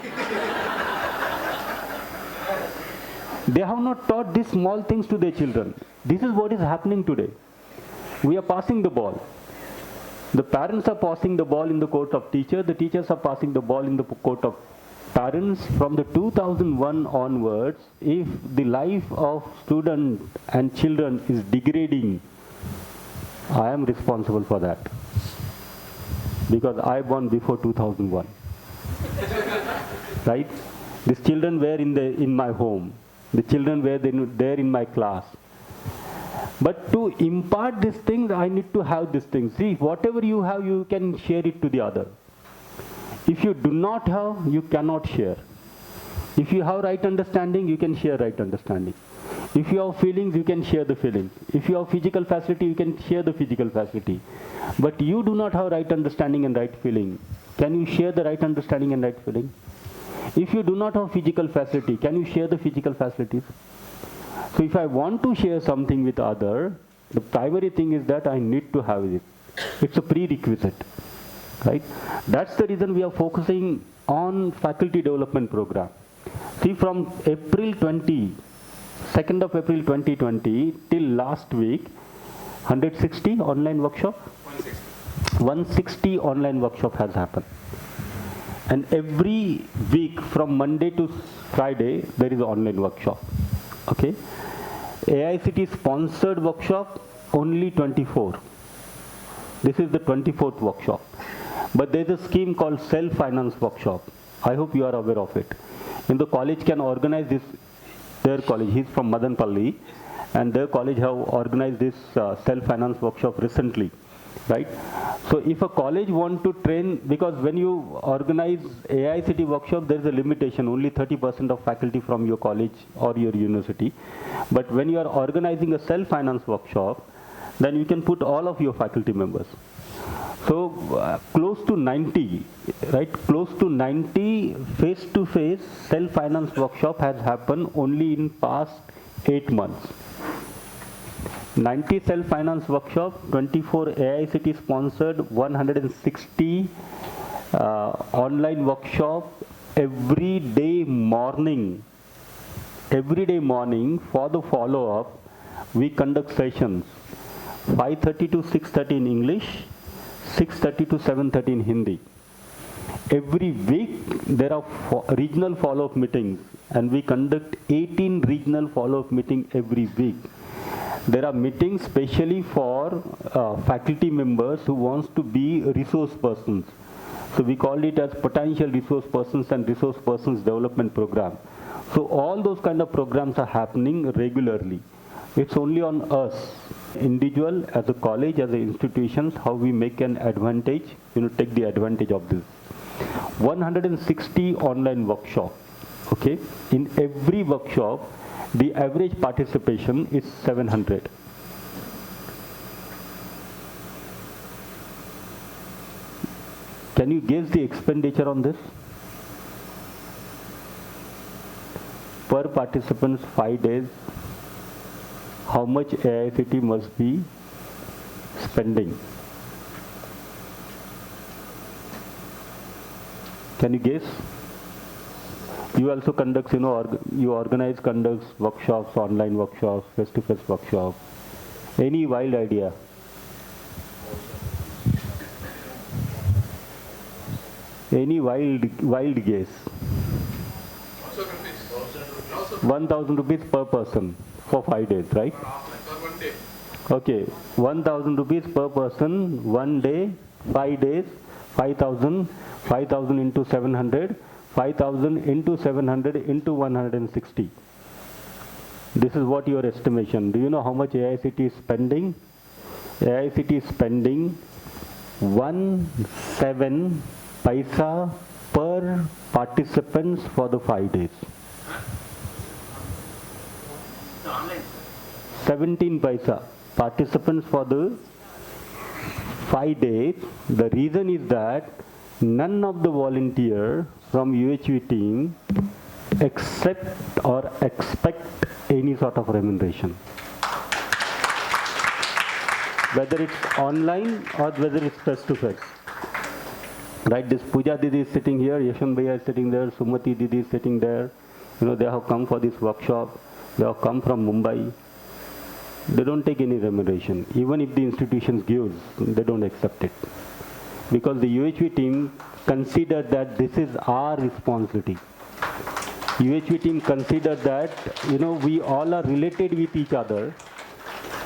They have not taught these small things to their children. This is what is happening today. We are passing the ball. The parents are passing the ball in the court of teachers. The teachers are passing the ball in the court of parents. From the 2001 onwards, if the life of students and children is degrading, I am responsible for that. Because I born before 2001. Right? These children were in my home. The children were there in my class. But to impart these things, I need to have these things. See, whatever you have, you can share it to the other. If you do not have, you cannot share. If you have right understanding, you can share right understanding. If you have feelings, you can share the feelings. If you have physical facility, you can share the physical facility. But you do not have right understanding and right feeling. Can you share the right understanding and right feeling? If you do not have physical facility, can you share the physical facilities? So if I want to share something with other, the primary thing is that I need to have it. It's a prerequisite, right? That's the reason we are focusing on faculty development program. See, from April 2nd of April 2020 till last week, 160 online workshop? 160 online workshop has happened. And every week from Monday to Friday, there is an online workshop. Okay? AICT sponsored workshop, only 24. This is the 24th workshop. But there is a scheme called self-finance workshop. I hope you are aware of it. And the college can organize this, their college, he's from Madanpalli, and their college have organized this self-finance workshop recently. Right? So if a college want to train, because when you organize AICT workshop, there is a limitation, only 30% of faculty from your college or your university. But when you are organizing a self-finance workshop, then you can put all of your faculty members. So close to 90, right? Close to 90 face-to-face self-finance workshop has happened only in past 8 months. 90 self-finance workshop, 24 AICT sponsored, 160 online workshop every day morning. Every day morning for the follow-up, we conduct sessions 5:30 to 6:30 in English, 6:30 to 7:30 in Hindi. Every week there are regional follow-up meetings, and we conduct 18 regional follow-up meetings every week. There are meetings specially for faculty members who wants to be resource persons. So we call it as potential resource persons and resource persons development program. So all those kind of programs are happening regularly. It's only on us, individual, as a college, as a institutions, how we make an advantage, take the advantage of this. 160 online workshop, okay? In every workshop, the average participation is 700. Can you guess the expenditure on this? Per participants 5 days, how much AICT must be spending? Can you guess? You also conduct, you organize, conducts workshops, online workshops, face-to-face workshops. Any wild idea? Any wild guess? 1,000 rupees per person for 5 days, right? Okay, 1,000 rupees per person, 1 day, 5 days, 5,000, 5,000 into 700, 5,000 into 700 into 160. This is what your estimation. Do you know how much AICT is spending? AICT is spending 17 paisa per participants for the 5 days. 17 paisa participants for the 5 days. The reason is that none of the volunteer from UHV team accept or expect any sort of remuneration. whether it's online or whether it's face-to-face. Right, this Pooja Didi is sitting here, Yashan Bhaiya is sitting there, Sumati Didi is sitting there. They have come for this workshop. They have come from Mumbai. They don't take any remuneration. Even if the institutions gives, they don't accept it. Because the UHV team consider that this is our responsibility. UHV team consider that, we all are related with each other.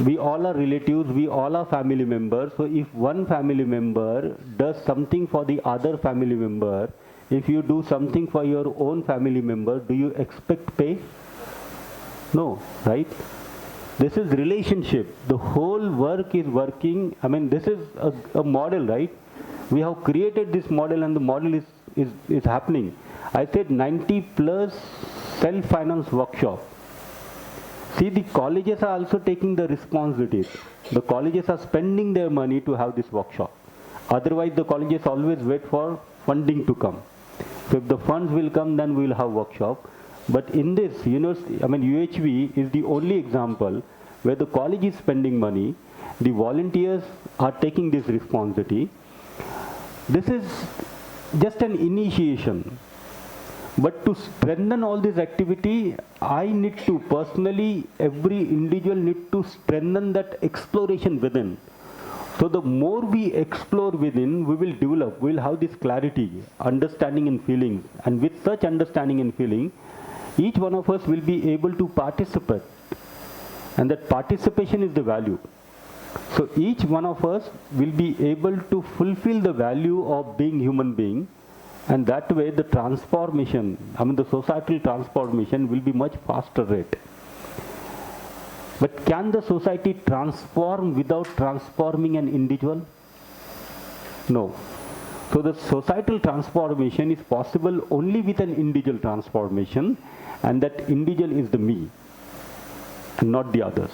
We all are relatives, we all are family members. So if one family member does something for the other family member, if you do something for your own family member, do you expect pay? No, right? This is relationship. The whole work is working. This is a model, right? We have created this model and the model is happening. I said 90 plus self-finance workshop. See, the colleges are also taking the responsibilities. The colleges are spending their money to have this workshop. Otherwise, the colleges always wait for funding to come. So if the funds will come, then we will have workshop. But in this university, UHV is the only example where the college is spending money, the volunteers are taking this responsibility. This is just an initiation. But to strengthen all this activity, I need to personally, every individual need to strengthen that exploration within. So the more we explore within, we will develop, we will have this clarity, understanding and feelings. And with such understanding and feeling, each one of us will be able to participate. And that participation is the value. So each one of us will be able to fulfill the value of being human being. And that way the transformation, the societal transformation will be much faster rate. But can the society transform without transforming an individual? No. So the societal transformation is possible only with an individual transformation, and that individual is the me, and not the others.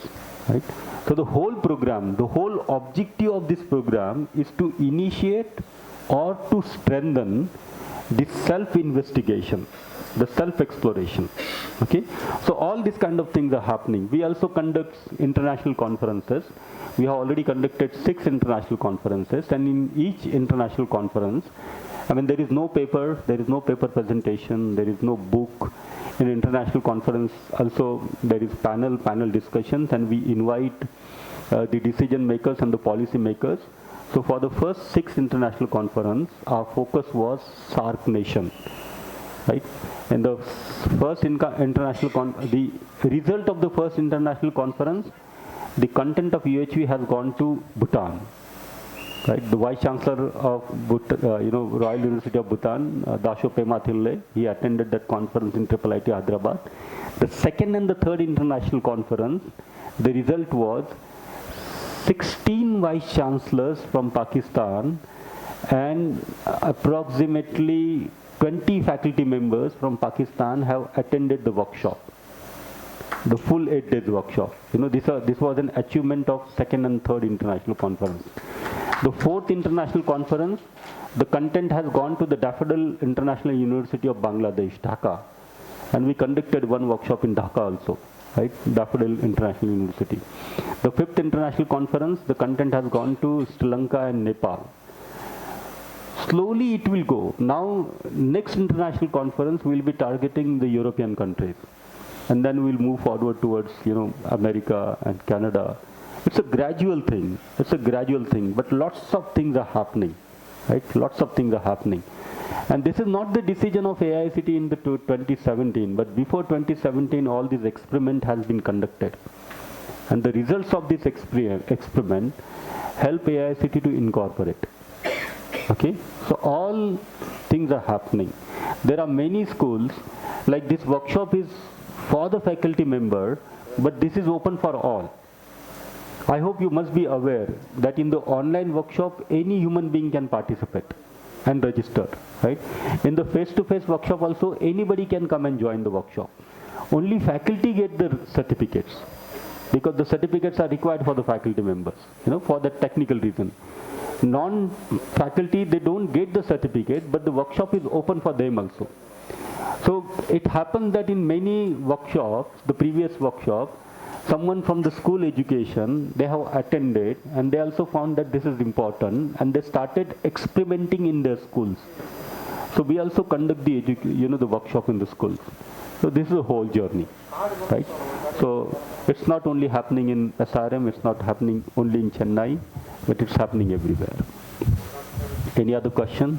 Right? So the whole program, the whole objective of this program is to initiate or to strengthen the self-investigation, the self-exploration. Okay? So all these kind of things are happening. We also conduct international conferences. We have already conducted 6 international conferences, and in each international conference, there is no paper presentation, there is no book. In international conference also there is panel discussions, and we invite the decision makers and the policy makers. So for the first 6 international conference, our focus was SAARC nation, right? In the first the result of the first international conference, the content of UHV has gone to Bhutan, right? The Vice Chancellor of Royal University of Bhutan, Dasho Pema Thille, he attended that conference in IIIT Hyderabad. The second and the third international conference, the result was 16 vice chancellors from Pakistan and approximately 20 faculty members from Pakistan have attended the workshop, the full 8 days workshop. This was an achievement of second and third international conference. The fourth international conference, the content has gone to the Daffodil International University of Bangladesh, Dhaka, and we conducted one workshop in Dhaka also. Right? Daffodil International University. The 5th international conference, the content has gone to Sri Lanka and Nepal. Slowly it will go. Now, next international conference will be targeting the European countries. And then we'll move forward towards, America and Canada. It's a gradual thing. But lots of things are happening. Right? Lots of things are happening. And this is not the decision of AICT in the 2017, but before 2017, all this experiment has been conducted. And the results of this experiment help AICT to incorporate. Okay? So all things are happening. There are many schools, like this workshop is for the faculty member, but this is open for all. I hope you must be aware that in the online workshop, any human being can participate and register, right? In the face-to-face workshop also, anybody can come and join the workshop. Only faculty get the certificates, because the certificates are required for the faculty members, for the technical reason. Non-faculty, they don't get the certificate, but the workshop is open for them also. So it happens that in many workshops, the previous workshop, someone from the school education, they have attended and they also found that this is important and they started experimenting in their schools. So we also conduct the the workshop in the schools. So this is a whole journey, right? So it's not only happening in SRM, it's not happening only in Chennai, but it's happening everywhere. Any other question?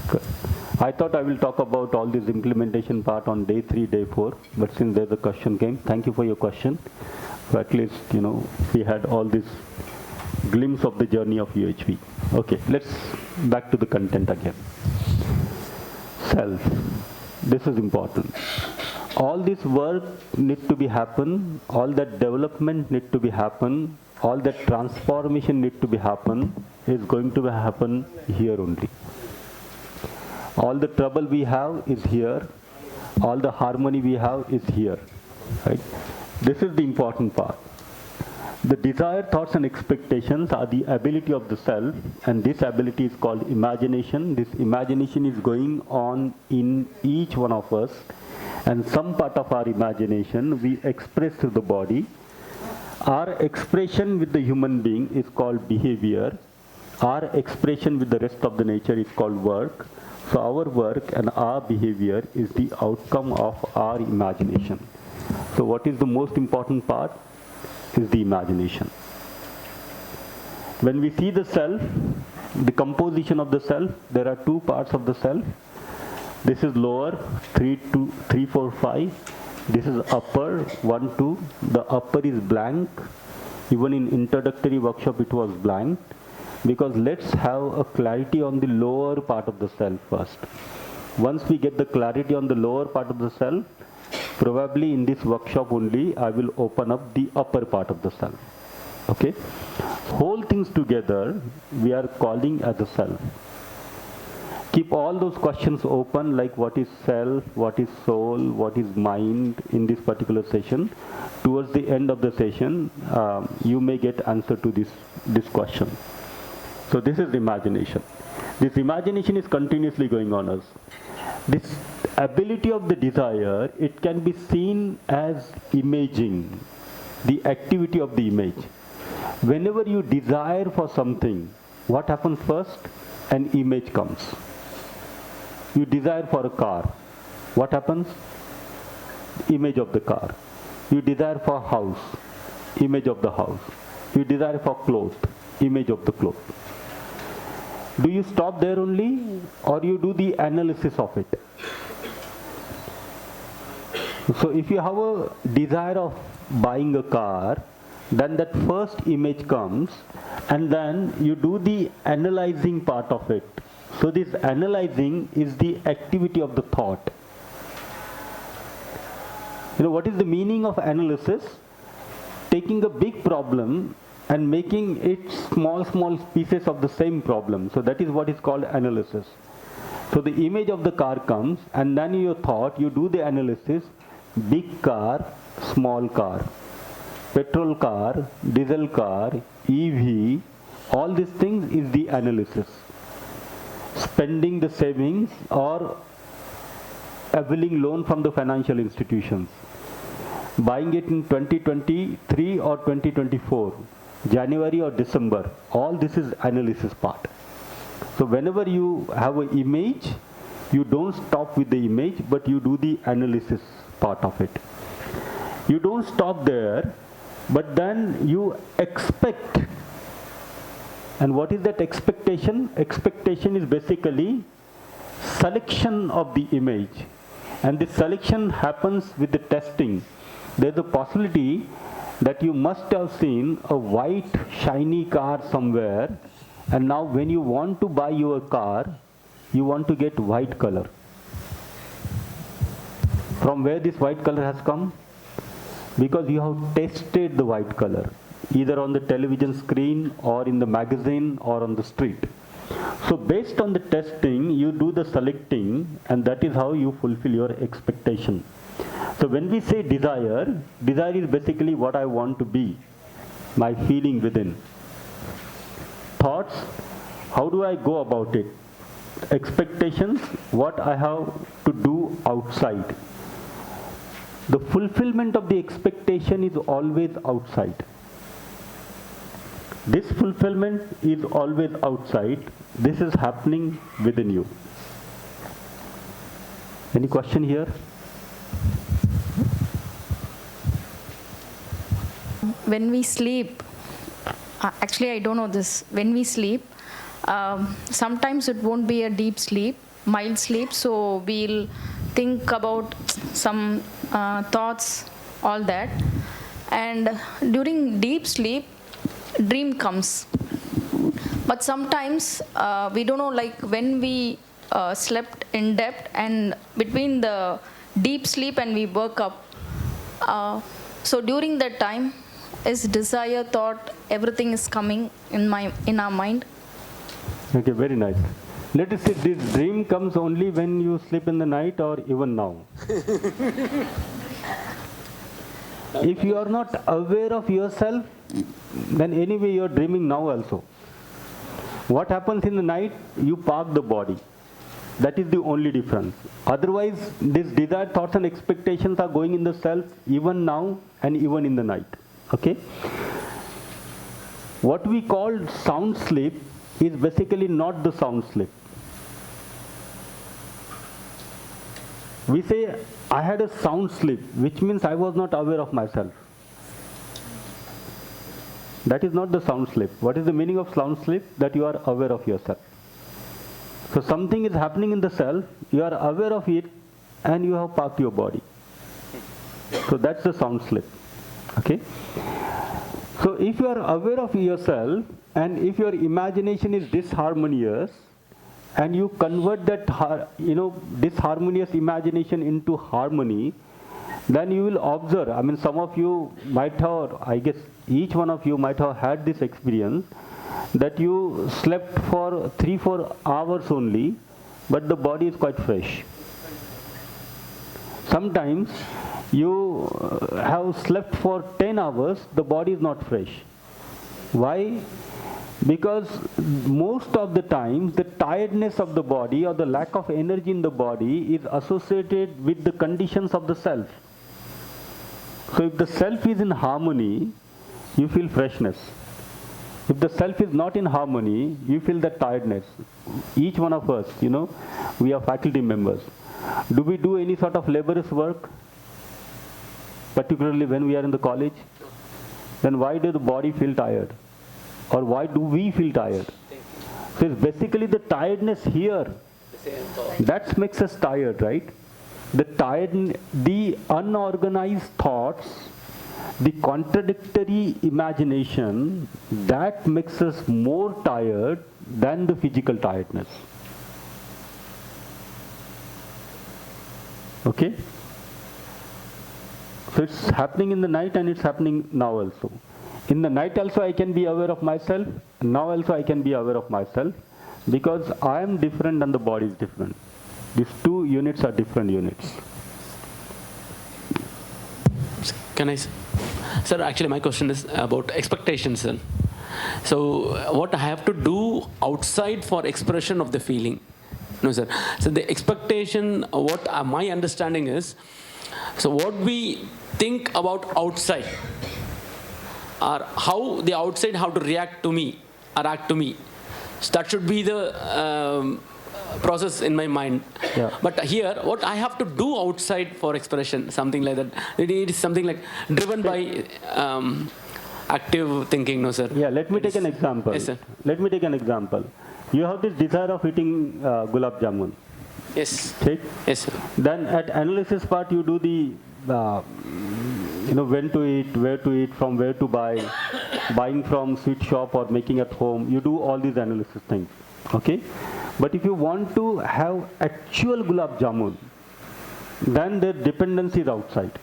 Good. I thought I will talk about all this implementation part on day 3, day 4, but since there's a question came, thank you for your question. So at least, we had all this glimpse of the journey of UHV. Okay, let's back to the content again. Self. This is important. All this work need to be happen, all that development need to be happen, all that transformation need to be happen is going to happen here only. All the trouble we have is here, all the harmony we have is here, right? This is the important part. The desire, thoughts and expectations are the ability of the self, and this ability is called imagination. This imagination is going on in each one of us, and some part of our imagination we express through the body. Our expression with the human being is called behavior. Our expression with the rest of the nature is called work. So our work and our behavior is the outcome of our imagination. So what is the most important part? Is the imagination. When we see the self, the composition of the self, there are two parts of the self. This is lower, 3, 4, 5. This is upper, 1, 2. The upper is blank. Even in introductory workshop it was blank. Because let's have a clarity on the lower part of the self first. Once we get the clarity on the lower part of the self, probably in this workshop only, I will open up the upper part of the self. Okay? Whole things together, we are calling as a self. Keep all those questions open, like what is self, what is soul, what is mind in this particular session. Towards the end of the session, you may get answer to this question. So this is imagination. This imagination is continuously going on us. This ability of the desire, it can be seen as imaging, the activity of the image. Whenever you desire for something, what happens first? An image comes. You desire for a car. What happens? Image of the car. You desire for a house. Image of the house. You desire for clothes. Image of the clothes. Do you stop there only, or you do the analysis of it? So if you have a desire of buying a car, then that first image comes, and then you do the analyzing part of it. So this analyzing is the activity of the thought. What is the meaning of analysis? Taking a big problem and making it small pieces of the same problem. So that is what is called analysis. So the image of the car comes, and then your thought, you do the analysis, big car, small car, petrol car, diesel car, EV, all these things is the analysis. Spending the savings or availing loan from the financial institutions. Buying it in 2023 or 2024. January or December, all this is analysis part. So whenever you have an image, you don't stop with the image, but you do the analysis part of it. You don't stop there, but then you expect. And what is that expectation? Expectation is basically selection of the image. And this selection happens with the testing. There's a possibility that you must have seen a white shiny car somewhere, and now when you want to buy your car, you want to get white color. From where this white color has come? Because you have tested the white color, either on the television screen or in the magazine or on the street. So based on the testing, you do the selecting, and that is how you fulfill your expectation. So when we say desire, desire is basically what I want to be, my feeling within. Thoughts, how do I go about it? Expectations, what I have to do outside. The fulfillment of the expectation is always outside. This fulfillment is always outside. This is happening within you. Any question here? When we sleep, actually I don't know this, when we sleep, sometimes it won't be a deep sleep, mild sleep, so we'll think about some thoughts, all that. And during deep sleep, dream comes. But sometimes we don't know, like when we slept in depth and between the deep sleep and we woke up. So during that time, is desire, thought, everything is coming in our mind. Okay, very nice. Let us say this dream comes only when you sleep in the night or even now. If you are not aware of yourself, then anyway you are dreaming now also. What happens in the night? You park the body. That is the only difference. Otherwise, these desired thoughts and expectations are going in the self even now and even in the night. Okay? What we call sound sleep is basically not the sound sleep. We say, I had a sound sleep, which means I was not aware of myself. That is not the sound sleep. What is the meaning of sound sleep? That you are aware of yourself. So something is happening in the self, you are aware of it, and you have parked your body. So that's the sound sleep. Okay? So if you are aware of yourself, and if your imagination is disharmonious, and you convert that disharmonious imagination into harmony, then you will observe. I mean, some of you might have, I guess each one of you might have had this experience, that you slept for 3-4 hours only, but the body is quite fresh. Sometimes you have slept for 10 hours, the body is not fresh. Why? Because most of the time, the tiredness of the body or the lack of energy in the body is associated with the conditions of the self. So if the self is in harmony, you feel freshness. If the self is not in harmony, you feel that tiredness. Each one of us, we are faculty members. Do we do any sort of laborious work? Particularly when we are in the college? Then why does the body feel tired? Or why do we feel tired? So it's basically the tiredness here. That makes us tired, right? The unorganized thoughts, the contradictory imagination, that makes us more tired than the physical tiredness. Okay? So it's happening in the night and it's happening now also. In the night also I can be aware of myself, now also I can be aware of myself, because I am different and the body is different. These two units are different units. Can I? Sir, actually my question is about expectations, sir. So what I have to do outside for expression of the feeling? No, sir. So the expectation, what my understanding is, so what we think about outside, or how the outside have to react to me or act to me. So that should be the process in my mind. Yeah. But here, what I have to do outside for expression, something like that. It is something like driven by active thinking, no sir? Yeah, let me take an example. Yes, sir. Let me take an example. You have this desire of eating gulab jamun. Yes. Okay? Yes, sir. Then at analysis part you do the when to eat, where to eat, from where to buy, buying from sweet shop or making at home. You do all these analysis things. Okay? But if you want to have actual gulab jamun, then the dependency is outside.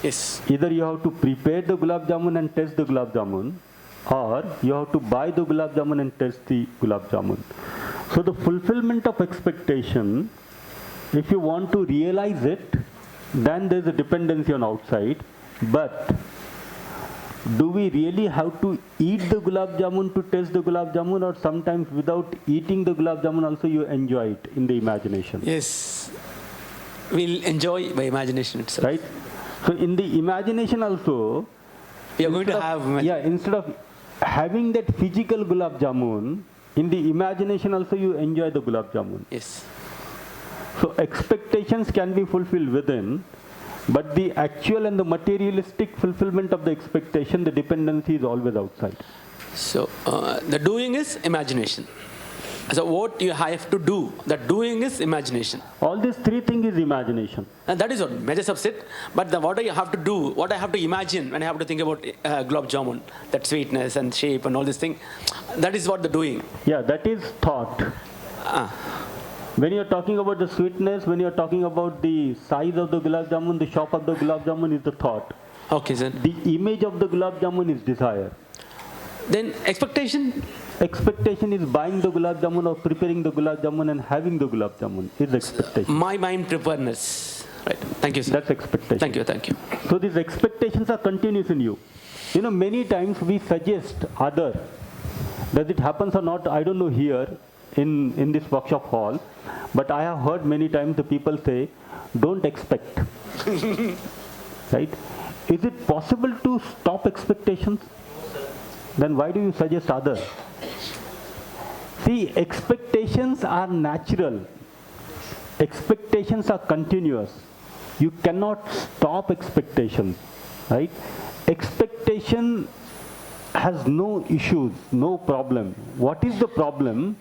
Yes. Either you have to prepare the gulab jamun and test the gulab jamun, or you have to buy the gulab jamun and test the gulab jamun. So the fulfillment of expectation, if you want to realize it, then there is a dependency on outside. But do we really have to eat the gulab jamun to taste the gulab jamun, or sometimes without eating the gulab jamun also you enjoy it in the imagination? Yes. we'll enjoy by imagination itself. Right? So in the imagination also, We are going to have instead of having that physical gulab jamun, in the imagination also you enjoy the gulab jamun. Yes. So expectations can be fulfilled within, but the actual and the materialistic fulfillment of the expectation, the dependency is always outside. So the doing is imagination. So what you have to do, the doing is imagination. All these three things is imagination. And that is what major subset. But what I have to do, what I have to imagine when I have to think about gulab jamun, that sweetness and shape and all these things, that is what the doing. Yeah, that is thought. When you are talking about the sweetness, when you are talking about the size of the gulab jamun, the shape of the gulab jamun is the thought. Okay, sir. The image of the gulab jamun is desire. Then expectation? Expectation is buying the gulab jamun or preparing the gulab jamun and having the gulab jamun is expectation. My mind preparedness. Right. Thank you, sir. That's expectation. Thank you, thank you. So these expectations are continuous in you. You know, many times we suggest other. Does it happens or not? I don't know here in this workshop hall, but I have heard many times the people say, don't expect. Right? Is it possible to stop expectations? Then why do you suggest others? See, expectations are natural. Expectations are continuous. You cannot stop expectations, right? Expectation has no issues, no problem. What is the problem?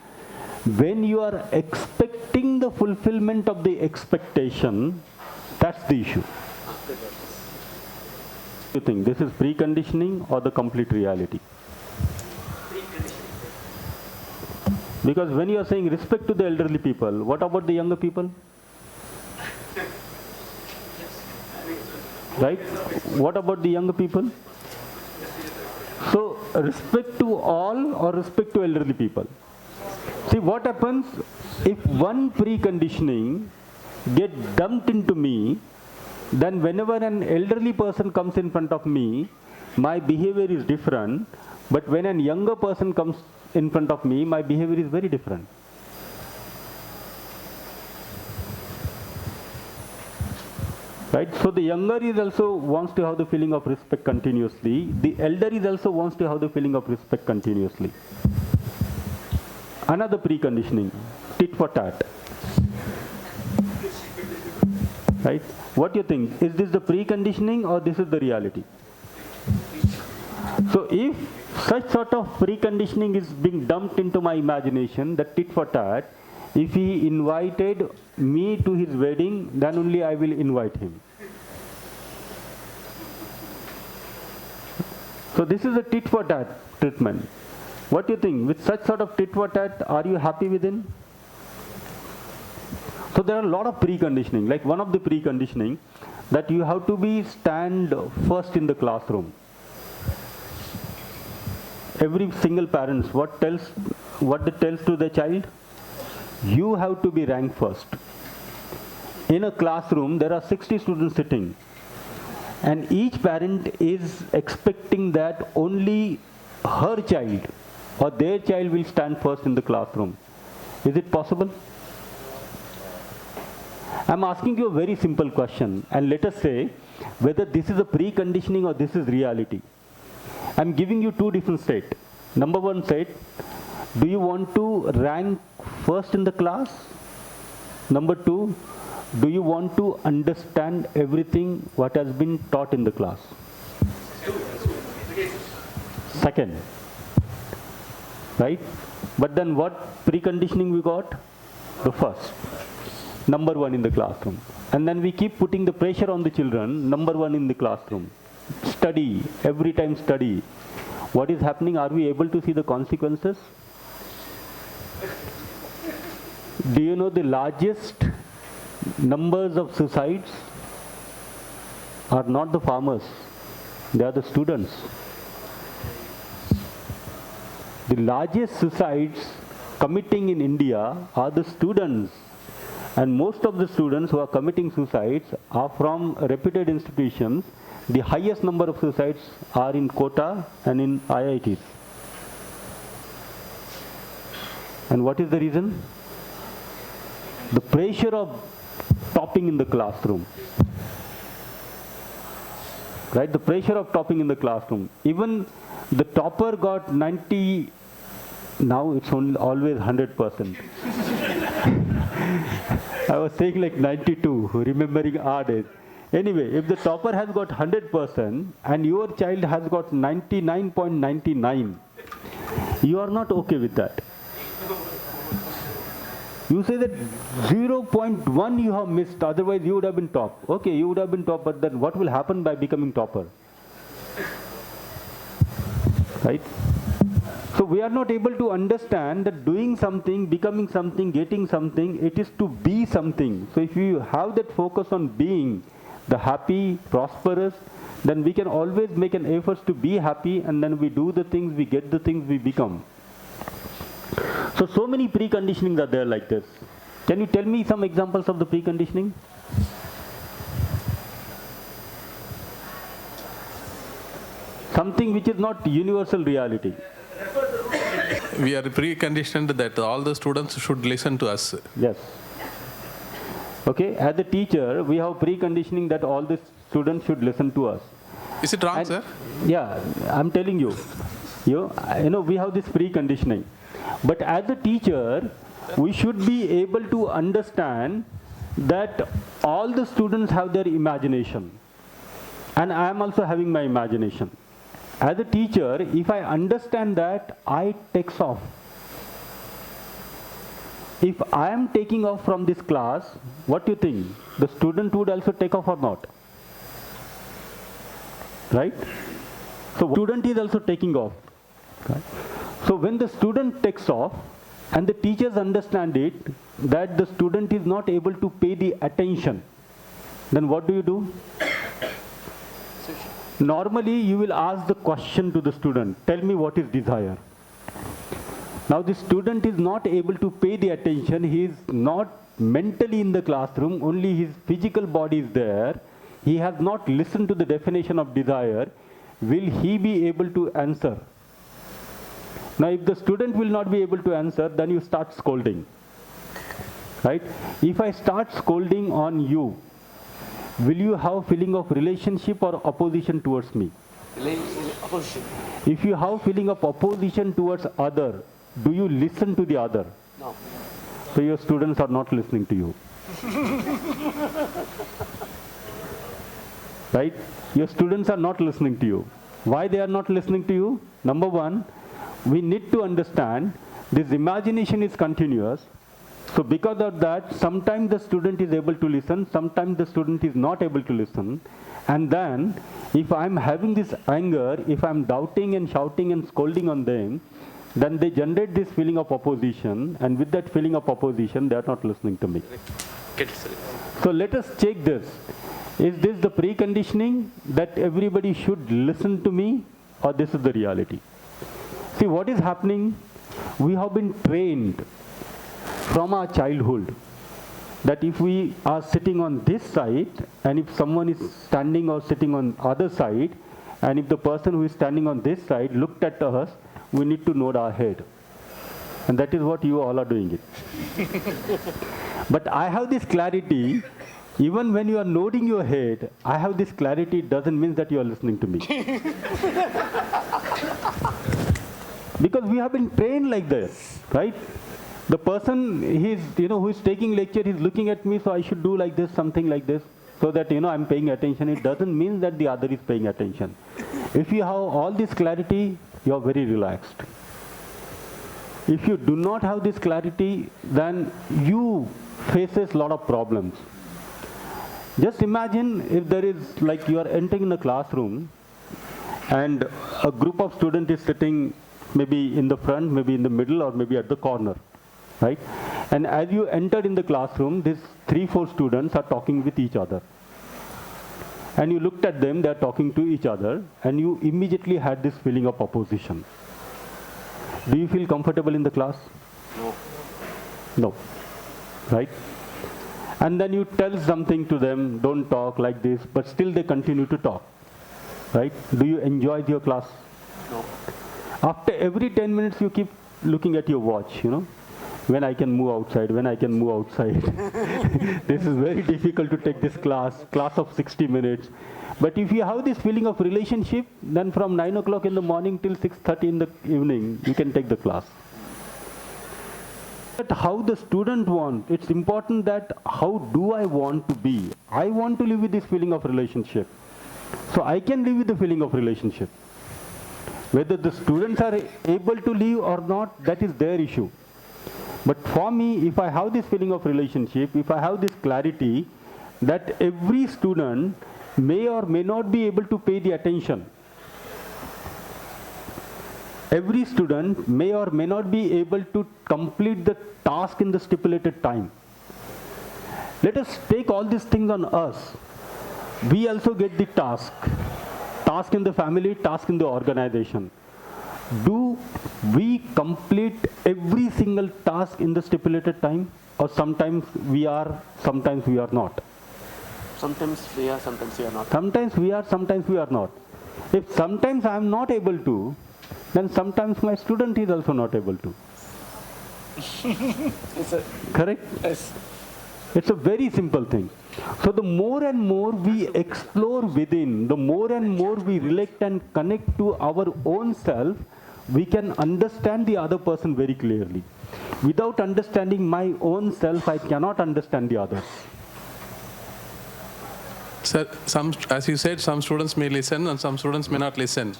When you are expecting the fulfillment of the expectation, that's the issue. You think this is preconditioning or the complete reality? Because when you are saying respect to the elderly people, what about the younger people? Right? What about the younger people? So, respect to all or respect to elderly people? See, what happens if one preconditioning gets dumped into me, then whenever an elderly person comes in front of me, my behavior is different, but when a younger person comes in front of me, my behavior is very different. Right? So the younger is also wants to have the feeling of respect continuously. The elder is also wants to have the feeling of respect continuously. Another preconditioning, tit for tat. Right? What do you think? Is this the preconditioning or this is the reality? So if such sort of preconditioning is being dumped into my imagination, that tit for tat, if he invited me to his wedding, then only I will invite him. So this is a tit for tat treatment. What do you think? With such sort of tit for tat, are you happy within? So there are a lot of preconditioning. Like one of the preconditioning, that you have to be stand first in the classroom. Every single parent, what they tells to the child? You have to be ranked first. In a classroom, there are 60 students sitting. And each parent is expecting that only her child or their child will stand first in the classroom. Is it possible? I'm asking you a very simple question, and let us say whether this is a preconditioning or this is reality. I'm giving you two different states. Number one state, do you want to rank first in the class? Number two, do you want to understand everything what has been taught in the class? Second, right? But then what preconditioning we got? The first. Number one in the classroom. And then we keep putting the pressure on the children, number one in the classroom. Study, every time study. What is happening? Are we able to see the consequences? Do you know the largest numbers of suicides are not the farmers, they are the students. The largest suicides committing in India are the students. And most of the students who are committing suicides are from reputed institutions. The highest number of suicides are in Kota and in IITs. And what is the reason? The pressure of topping in the classroom. Right? The pressure of topping in the classroom. Even the topper got 90, now it's only always 100%. I was saying like 92, remembering our days. Anyway, if the topper has got 100% and your child has got 99.99, you are not okay with that. You say that 0.1 you have missed, otherwise you would have been top. Okay, you would have been top, but then what will happen by becoming topper? Right? So we are not able to understand that doing something, becoming something, getting something, it is to be something. So if you have that focus on being the happy, prosperous, then we can always make an effort to be happy, and then we do the things, we get the things, we become. So many preconditionings are there like this. Can you tell me some examples of the preconditioning? Something which is not universal reality. We are preconditioned that all the students should listen to us. Yes. Okay, as a teacher, we have preconditioning that all the students should listen to us. Is it wrong, sir? Yeah, I'm telling you. You know, we have this preconditioning. But as a teacher, we should be able to understand that all the students have their imagination. And I am also having my imagination. As a teacher, if I understand that, I take off. If I am taking off from this class, what do you think? The student would also take off or not? Right? So student is also taking off. Right? So when the student takes off and the teachers understand it, that the student is not able to pay the attention, then what do? Normally you will ask the question to the student, tell me what is desire. Now the student is not able to pay the attention, he is not mentally in the classroom, only his physical body is there, he has not listened to the definition of desire, will he be able to answer? Now if the student will not be able to answer, then you start scolding. Right? If I start scolding on you, will you have feeling of relationship or opposition towards me? Opposition. If you have feeling of opposition towards other, do you listen to the other? No. So your students are not listening to you. Right? Your students are not listening to you. Why they are not listening to you? Number one, we need to understand this imagination is continuous. So because of that, sometimes the student is able to listen, sometimes the student is not able to listen. And then, if I'm having this anger, if I'm doubting and shouting and scolding on them, then they generate this feeling of opposition, and with that feeling of opposition, they are not listening to me. So let us check this. Is this the preconditioning that everybody should listen to me, or this is the reality? See, what is happening? We have been trained from our childhood that if we are sitting on this side, and if someone is standing or sitting on other side, and if the person who is standing on this side looked at us, we need to nod our head. And that is what you all are doing it. But I have this clarity, even when you are nodding your head, I have this clarity, it doesn't mean that you are listening to me. Because we have been trained like this, right? The person who is taking lecture, he's looking at me, so I should do like this, something like this, so that I'm paying attention. It doesn't mean that the other is paying attention. If you have all this clarity, you are very relaxed. If you do not have this clarity, then you faces a lot of problems. Just imagine if there is, like, you are entering the classroom and a group of students is sitting maybe in the front, maybe in the middle, or maybe at the corner, right? And as you entered in the classroom, these 3-4 students are talking with each other. And you looked at them, they are talking to each other, and you immediately had this feeling of opposition. Do you feel comfortable in the class? No. No, right? And then you tell something to them, don't talk like this, but still they continue to talk, right? Do you enjoy your class? No. After every 10 minutes, you keep looking at your watch, when I can move outside, when I can move outside. This is very difficult to take this class of 60 minutes. But if you have this feeling of relationship, then from 9 o'clock in the morning till 6:30 in the evening, you can take the class. But how the student wants, it's important that how do I want to be? I want to live with this feeling of relationship. So I can live with the feeling of relationship. Whether the students are able to live or not, that is their issue. But for me, if I have this feeling of relationship, if I have this clarity that every student may or may not be able to pay the attention. Every student may or may not be able to complete the task in the stipulated time. Let us take all these things on us. We also get the task. Task in the family, task in the organization. Do we complete every single task in the stipulated time? Or sometimes we are, sometimes we are not? Sometimes we are, sometimes we are not. Sometimes we are, sometimes we are not. If sometimes I am not able to, then sometimes my student is also not able to. Correct? Yes. It's a very simple thing. So the more and more we explore within, the more and more we relate and connect to our own self, we can understand the other person very clearly. Without understanding my own self, I cannot understand the others. Sir, as you said, some students may listen and some students may not listen.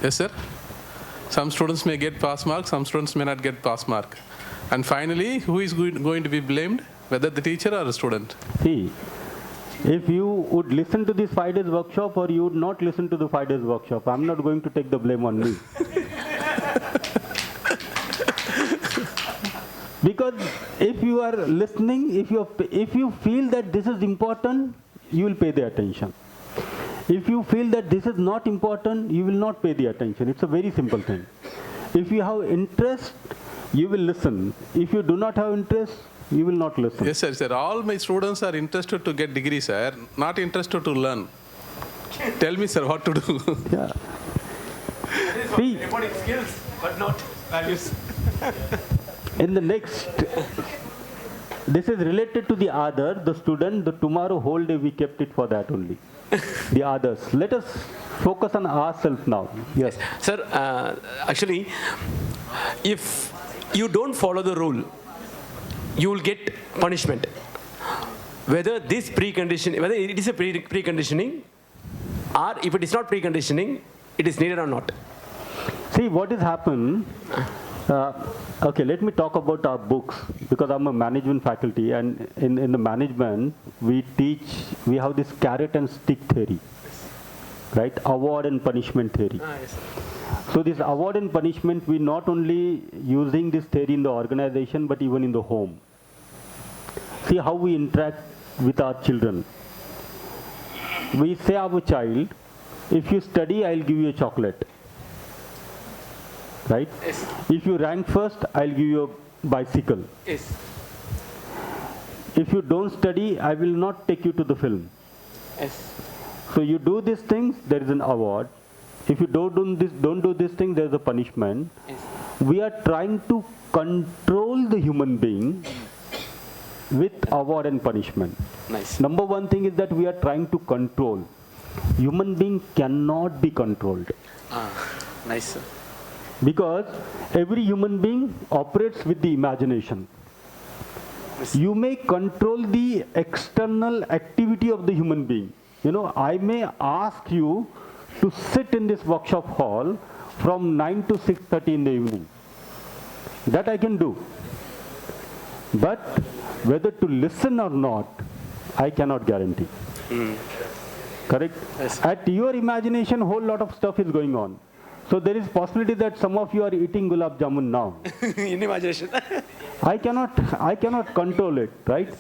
Yes, sir? Some students may get pass mark, some students may not get pass mark. And finally, who is going to be blamed? Whether the teacher or the student? See, if you would listen to this 5 days workshop or you would not listen to the 5 days workshop, I'm not going to take the blame on me. Because if you are listening, if you feel that this is important, you will pay the attention. If you feel that this is not important, you will not pay the attention. It's a very simple thing. If you have interest, you will listen. If you do not have interest, you will not listen. Yes, sir. All my students are interested to get degrees, sir, not interested to learn. Tell me, sir, what to do. Yeah. See, Reporting skills, but not values. in the next, this is related to the other, the student, the tomorrow whole day we kept it for that only. The others. Let us focus on ourselves now. Yes. Sir, actually, if you don't follow the rule, you will get punishment. Whether this precondition, whether it is a preconditioning, or if it is not preconditioning, it is needed or not. See, what has happened, okay, let me talk about our books, because I'm a management faculty, and in the management, we have this carrot and stick theory, right? Award and punishment theory. Yes. So this award and punishment, we not only using this theory in the organization, but even in the home. See how we interact with our children. We say our child, if you study, I'll give you a chocolate. Right? Yes. If you rank first, I'll give you a bicycle. Yes. If you don't study, I will not take you to the film. Yes. So you do these things, there is an award. If you don't do this thing, there is a punishment. Yes. We are trying to control the human being with award and punishment. Nice. Number one thing is that we are trying to control. Human being cannot be controlled. Nice, sir. Because every human being operates with the imagination. Yes. You may control the external activity of the human being. You know, I may ask you to sit in this workshop hall from 9 to 6:30 in the evening. That I can do. But whether to listen or not, I cannot guarantee. Correct? Yes. At your imagination, whole lot of stuff is going on. So there is possibility that some of you are eating gulab jamun now. In imagination. I cannot control it, right?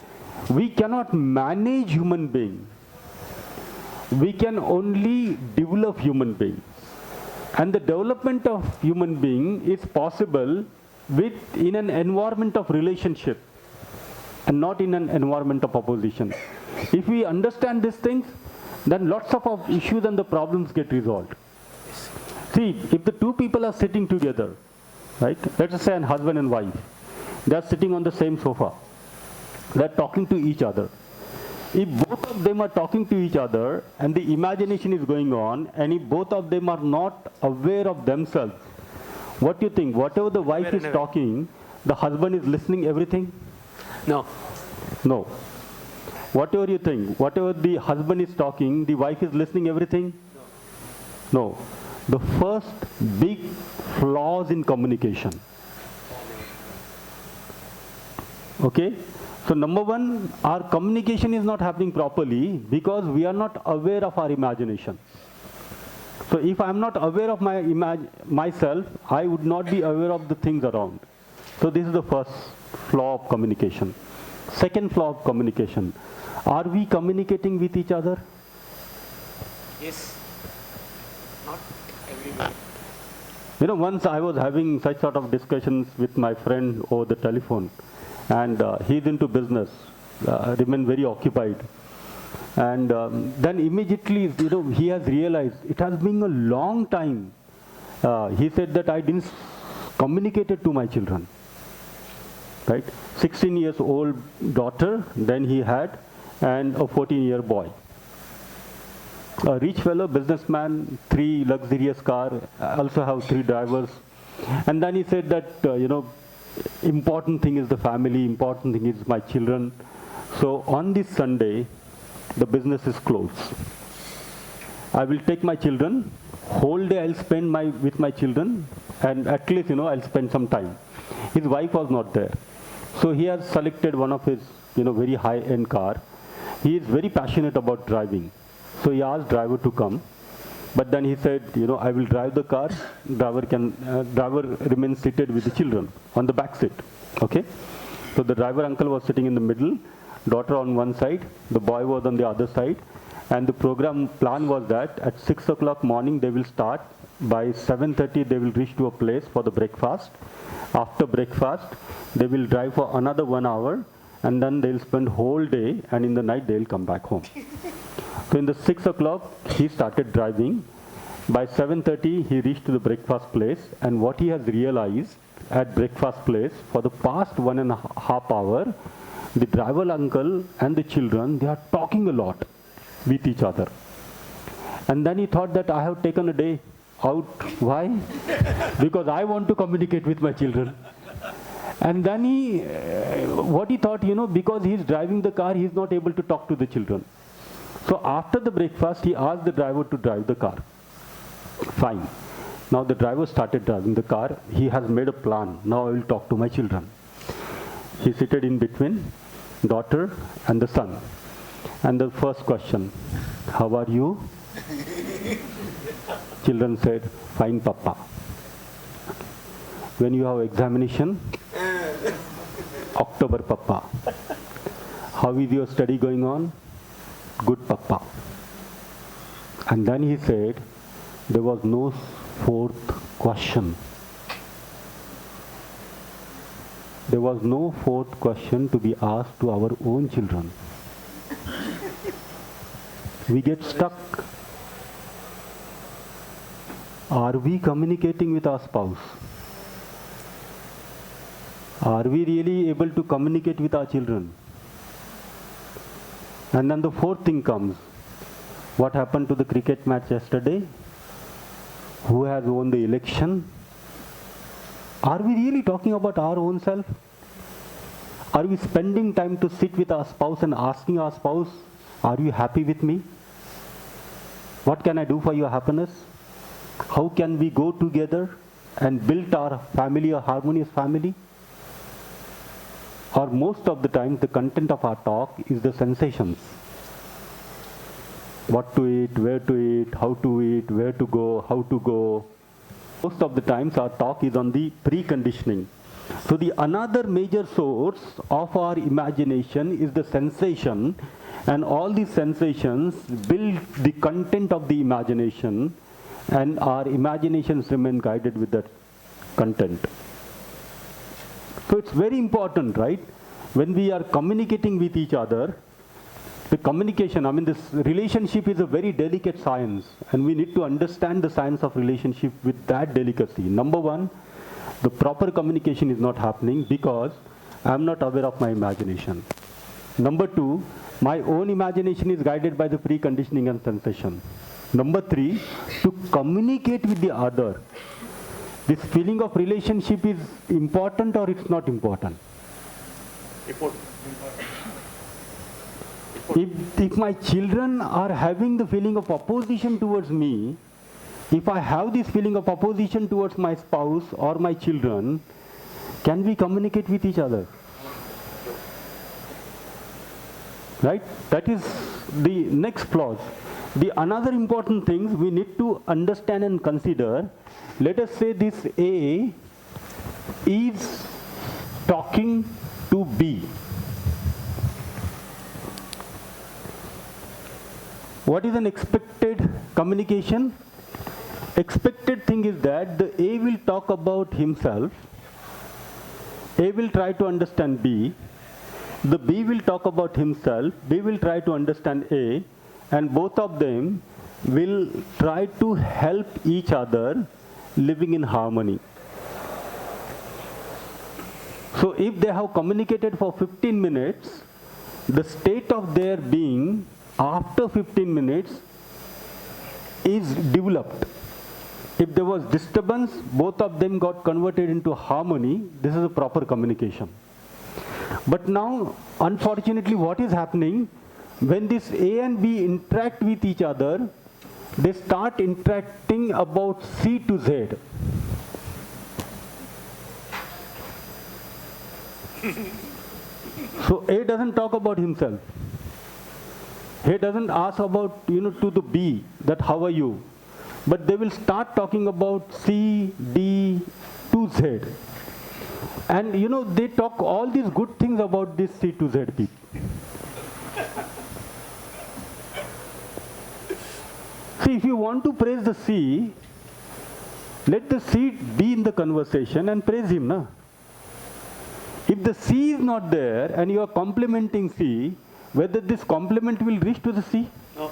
We cannot manage human being. We can only develop human being. And the development of human being is possible in an environment of relationship and not in an environment of opposition. If we understand these things, then lots of issues and the problems get resolved. See, if the two people are sitting together, right? Let us say a husband and wife. They are sitting on the same sofa. They are talking to each other. If both of them are talking to each other and the imagination is going on, and if both of them are not aware of themselves, what do you think? Whatever the wife is talking, the husband is listening everything? No. No. Whatever you think, whatever the husband is talking, the wife is listening everything? No. The first big flaws in communication. Okay? So number one, our communication is not happening properly because we are not aware of our imagination. So if I am not aware of myself, I would not be aware of the things around. So this is the first flaw of communication. Second flaw of communication. Are we communicating with each other? Yes. Not everywhere. You know, once I was having such sort of discussions with my friend over the telephone, and he's into business, remain very occupied. And then immediately, you know, he has realized it has been a long time. He said that I didn't communicate it to my children. Right? 16 years old daughter, then he had, and a 14-year boy. A rich fellow, businessman, 3 luxurious cars, also have 3 drivers. And then he said that, you know, important thing is the family, important thing is my children. So on this Sunday, the business is closed. I will take my children, whole day I'll spend with my children, and at least, you know, I'll spend some time. His wife was not there. So he has selected one of his, you know, very high-end car. He is very passionate about driving. So he asked driver to come. But then he said, you know, I will drive the car. Driver remains seated with the children on the back seat. Okay? So the driver uncle was sitting in the middle, daughter on one side, the boy was on the other side. And the program plan was that at 6 o'clock morning they will start. By 7:30 they will reach to a place for the breakfast. After breakfast, they will drive for another 1 hour, and then they'll spend whole day, and in the night they'll come back home. So in the 6 o'clock, he started driving. By 7:30, he reached to the breakfast place, and what he has realized at breakfast place, for the past 1.5 hours, the driver uncle and the children, they are talking a lot with each other. And then he thought that I have taken a day out. Why? Because I want to communicate with my children. And then what he thought, you know, because he's driving the car, he's not able to talk to the children. So after the breakfast, he asked the driver to drive the car. Fine. Now the driver started driving the car. He has made a plan. Now I will talk to my children. He seated in between daughter and the son. And the first question, how are you? Children said, fine, Papa. When you have examination, October, Papa. How is your study going on? Good, Papa. And then he said, there was no fourth question. There was no fourth question to be asked to our own children. We get stuck. Are we communicating with our spouse? Are we really able to communicate with our children? And then the fourth thing comes. What happened to the cricket match yesterday? Who has won the election? Are we really talking about our own self? Are we spending time to sit with our spouse and asking our spouse, are you happy with me? What can I do for your happiness? How can we go together and build our family, a harmonious family? Or most of the time, the content of our talk is the sensations. What to eat, where to eat, how to eat, where to go, how to go. Most of the times, our talk is on the preconditioning. So the another major source of our imagination is the sensation, and all these sensations build the content of the imagination, and our imaginations remain guided with that content. So it's very important, right? When we are communicating with each other, the communication, I mean, this relationship is a very delicate science, and we need to understand the science of relationship with that delicacy. Number one, the proper communication is not happening because I'm not aware of my imagination. Number 2, my own imagination is guided by the preconditioning and sensation. Number 3, to communicate with the other. This feeling of relationship is important or it's not important? Important. If my children are having the feeling of opposition towards me, if I have this feeling of opposition towards my spouse or my children, can we communicate with each other? Right? That is the next clause. The another important thing we need to understand and consider, let us say this A is talking to B. What is an expected communication? Expected thing is that the A will talk about himself, A will try to understand B, the B will talk about himself, B will try to understand A, and both of them will try to help each other living in harmony. So if they have communicated for 15 minutes, the state of their being after 15 minutes is developed. If there was disturbance, both of them got converted into harmony. This is a proper communication. But now, unfortunately, what is happening, when this A and B interact with each other, they start interacting about C to Z. So A doesn't talk about himself. A doesn't ask about, to the B, that how are you? But they will start talking about C, D, to Z. And they talk all these good things about this C to Z people. See, if you want to praise the C, let the C be in the conversation and praise him. Na? If the C is not there and you are complimenting C, whether this compliment will reach to the C? No.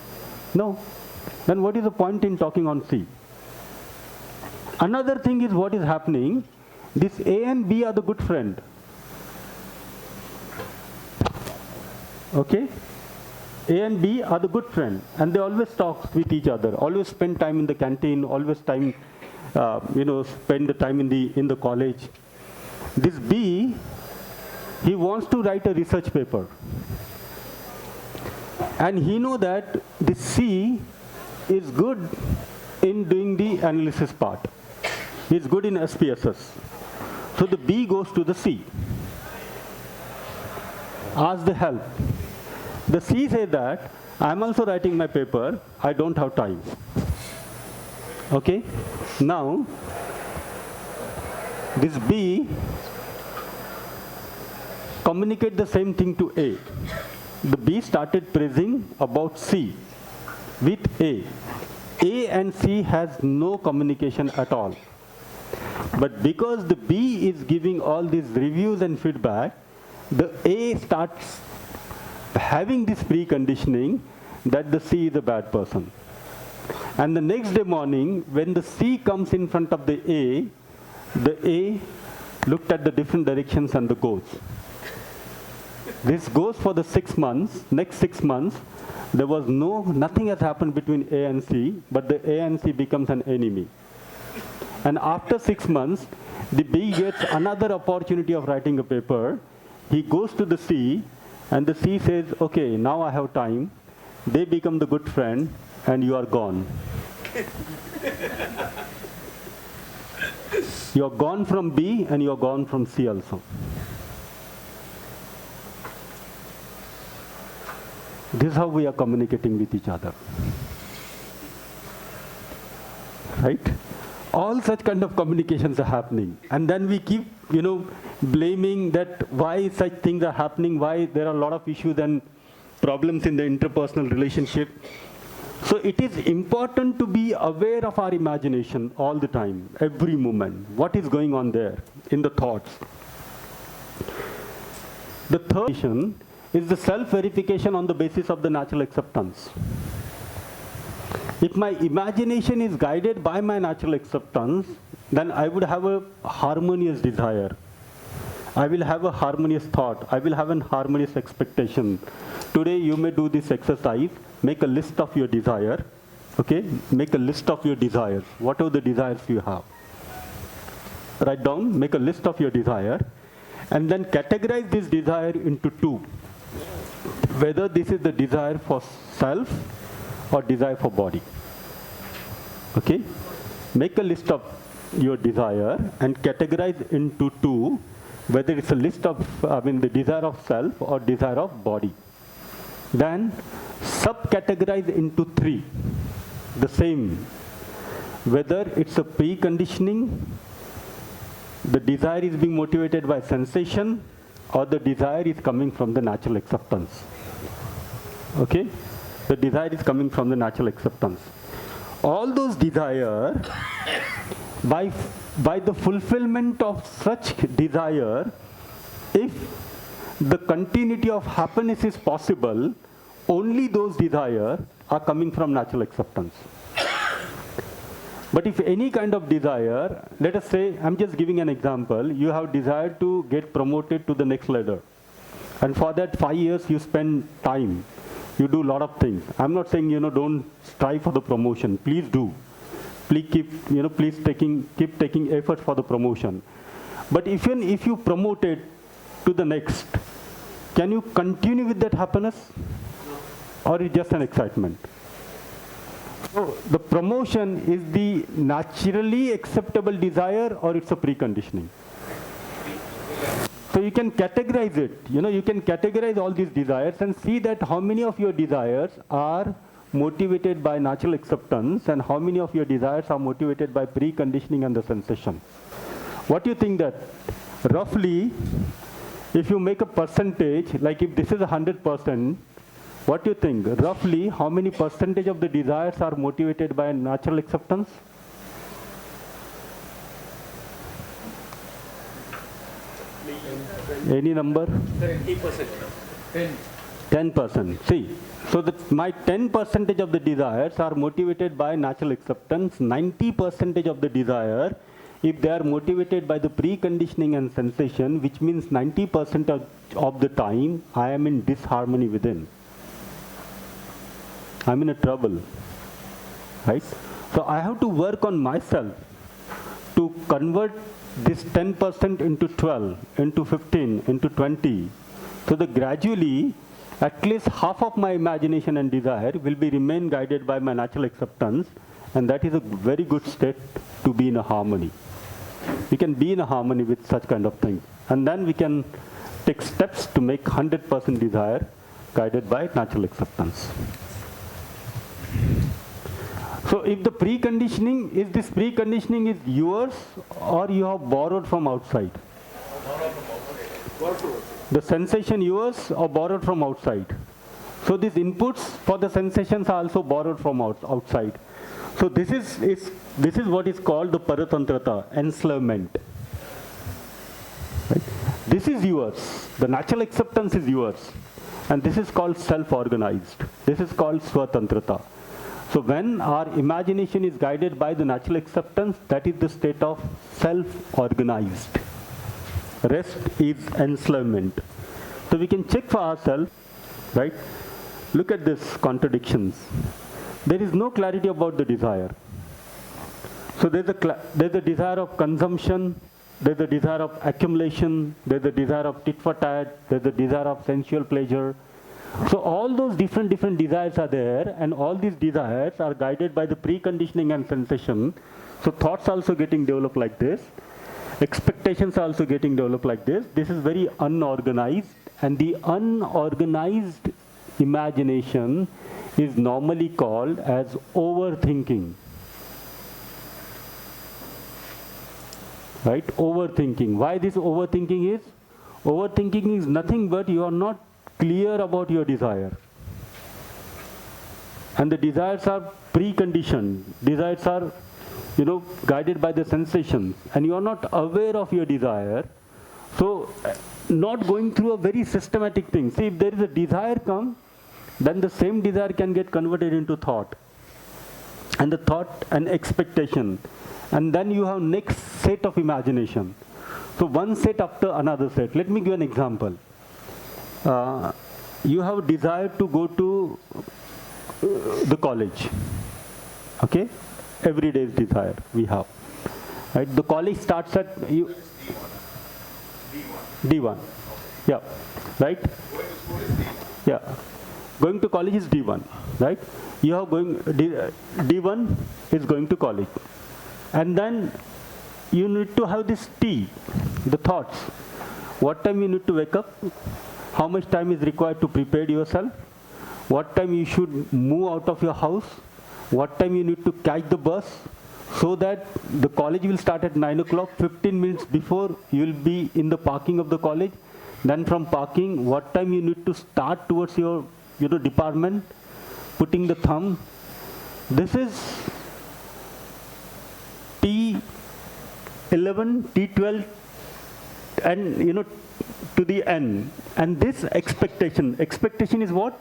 No. Then what is the point in talking on C? Another thing is what is happening. This A and B are the good friend. Okay? A and B are the good friend, and they always talk with each other, always spend time in the canteen, always spend the time in the college. This B, he wants to write a research paper. And he knows that the C is good in doing the analysis part. He is good in SPSS. So the B goes to the C. Ask the help. The C says that, I'm also writing my paper, I don't have time. Okay? Now, this B communicate the same thing to A. The B started praising about C with A. A and C has no communication at all. But because the B is giving all these reviews and feedback, the A starts having this preconditioning that the C is a bad person. And the next day morning, when the C comes in front of the A looked at the different directions and the goes. This goes for the 6 months. Next 6 months, there was nothing has happened between A and C, but the A and C becomes an enemy. And after 6 months, the B gets another opportunity of writing a paper. He goes to the C, and the C says, okay, now I have time. They become the good friend, and you are gone. You are gone from B, and you are gone from C also. This is how we are communicating with each other. Right? All such kind of communications are happening. And then we keep, blaming that why such things are happening, why there are a lot of issues and problems in the interpersonal relationship. So it is important to be aware of our imagination all the time, every moment. What is going on there in the thoughts? The third is the self-verification on the basis of the natural acceptance. If my imagination is guided by my natural acceptance, then I would have a harmonious desire. I will have a harmonious thought. I will have an harmonious expectation. Today you may do this exercise. Make a list of your desire. Okay? Make a list of your desires. Whatever the desires you have. Write down, make a list of your desire, and then categorize this desire into two. Whether this is the desire for self or desire for body. Okay? Make a list of your desire and categorize into two, whether it's a list of, the desire of self or desire of body. Then subcategorize into three, the same. Whether it's a preconditioning, the desire is being motivated by sensation, or the desire is coming from the natural acceptance. Okay? The desire is coming from the natural acceptance. All those desire, by the fulfillment of such desire, if the continuity of happiness is possible, only those desires are coming from natural acceptance. But if any kind of desire, let us say, I'm just giving an example, you have desired to get promoted to the next ladder. And for that 5 years you spend time. You do a lot of things. I'm not saying, don't strive for the promotion. Please do. Please keep taking effort for the promotion. But even if you promoted to the next, can you continue with that happiness? Or is it just an excitement? So the promotion is the naturally acceptable desire, or it's a preconditioning? So you can categorize it. You can categorize all these desires and see that how many of your desires are motivated by natural acceptance and how many of your desires are motivated by preconditioning and the sensation. What do you think that roughly, if you make a percentage, like if this is 100%, what do you think? Roughly, how many percentage of the desires are motivated by natural acceptance? Any number? 10%. 10%. See, so that my 10% of the desires are motivated by natural acceptance. 90% of the desire, if they are motivated by the preconditioning and sensation, which means 90% of the time, I am in disharmony within. I'm in a trouble, right? So I have to work on myself to convert this 10% into 12, into 15, into 20. So that gradually, at least half of my imagination and desire will be remain guided by my natural acceptance, and that is a very good state to be in a harmony. We can be in a harmony with such kind of thing. And then we can take steps to make 100% desire guided by natural acceptance. So if the preconditioning is yours or you have borrowed from outside? The sensation yours or borrowed from outside? So these inputs for the sensations are also borrowed from outside. So this is what is called the paratantrata, enslavement. Right? This is yours. The natural acceptance is yours. And this is called self-organized. This is called swatantrata. So when our imagination is guided by the natural acceptance, that is the state of self-organized. Rest is enslavement. So we can check for ourselves, right? Look at these contradictions. There is no clarity about the desire. So there's a desire of consumption, there's a desire of accumulation, there's a desire of tit for tat, there's a desire of sensual pleasure. So all those different desires are there, and all these desires are guided by the preconditioning and sensation. So thoughts also getting developed like this. Expectations are also getting developed like this. This is very unorganized, and the unorganized imagination is normally called as overthinking. Right? Overthinking. Why this overthinking is? Overthinking is nothing but you are not clear about your desire. And the desires are preconditioned. Desires are, guided by the sensations. And you are not aware of your desire. So, not going through a very systematic thing. See, if there is a desire come, then the same desire can get converted into thought. And the thought and expectation. And then you have next set of imagination. So one set after another set. Let me give an example. You have desire to go to the college. Okay? Every day's desire we have. Right? The college starts at D1. Yeah. Right? Yeah. Going to college is D1. Right? You are going, D1 is going to college. And then you need to have this T, the thoughts. What time you need to wake up? How much time is required to prepare yourself? What time you should move out of your house? What time you need to catch the bus? So that the college will start at 9 o'clock, 15 minutes before you will be in the parking of the college. Then from parking, what time you need to start towards your department, putting the thumb. This is T11, T12, and to the end. And this expectation is what?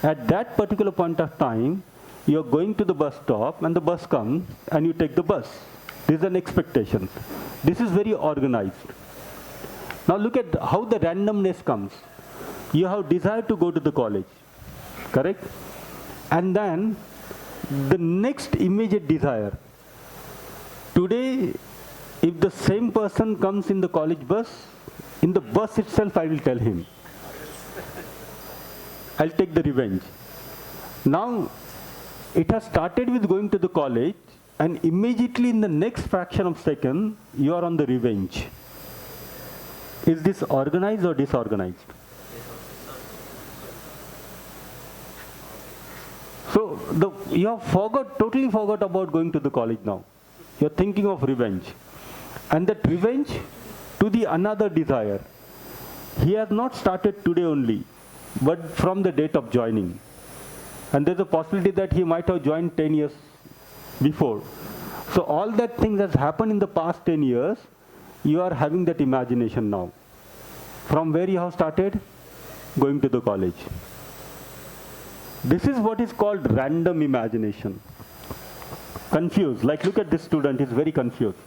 At that particular point of time, you're going to the bus stop and the bus comes and you take the bus. This is an expectation. This is very organized. Now look at how the randomness comes. You have desire to go to the college, correct? And then the next immediate desire. Today, if the same person comes in the college bus, in the bus itself I will tell him. I'll take the revenge. Now, it has started with going to the college, and immediately in the next fraction of second, you are on the revenge. Is this organized or disorganized? So, you have totally forgot about going to the college now. You're thinking of revenge. And that revenge to the another desire. He has not started today only, but from the date of joining. And there's a possibility that he might have joined 10 years before. So all that things has happened in the past 10 years, you are having that imagination now. From where you have started? Going to the college. This is what is called random imagination. Confused. Like look at this student, he's very confused.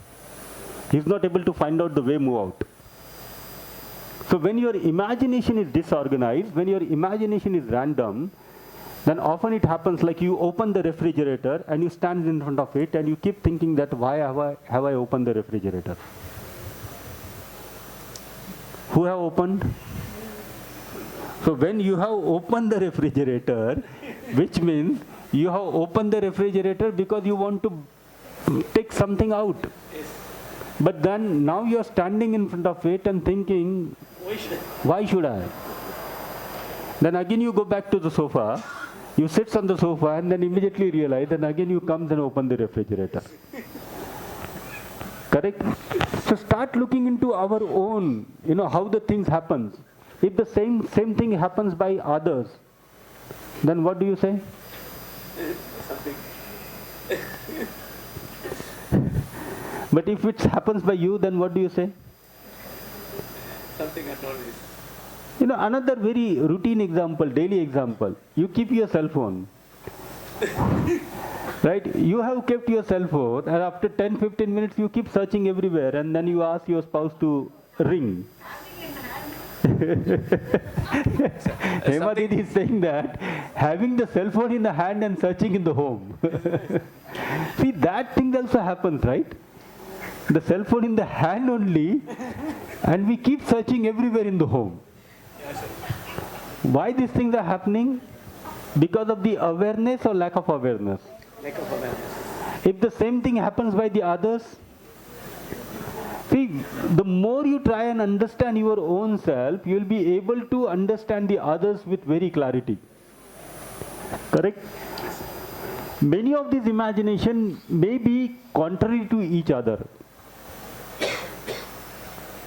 He's not able to find out the way move out. So when your imagination is disorganized, when your imagination is random, then often it happens like you open the refrigerator and you stand in front of it and you keep thinking that why have I opened the refrigerator? Who have opened? So when you have opened the refrigerator, which means you have opened the refrigerator because you want to take something out. But then now you are standing in front of it and thinking, why should I? Then again you go back to the sofa, you sit on the sofa and then immediately realize, and again you come and open the refrigerator. Correct? So start looking into our own, how the things happens. If the same thing happens by others, then what do you say? But if it happens by you, then what do you say? Something at all is. Another very routine example, daily example. You keep your cell phone. Right? You have kept your cell phone and after 10-15 minutes you keep searching everywhere and then you ask your spouse to ring. Hema Didi is saying that having the cell phone in the hand and searching in the home. See, that thing also happens, right? The cell phone in the hand only and we keep searching everywhere in the home. Why these things are happening? Because of the awareness or lack of awareness? Lack of awareness. If the same thing happens by the others, see, the more you try and understand your own self, you will be able to understand the others with very clarity. Correct? Many of these imagination may be contrary to each other.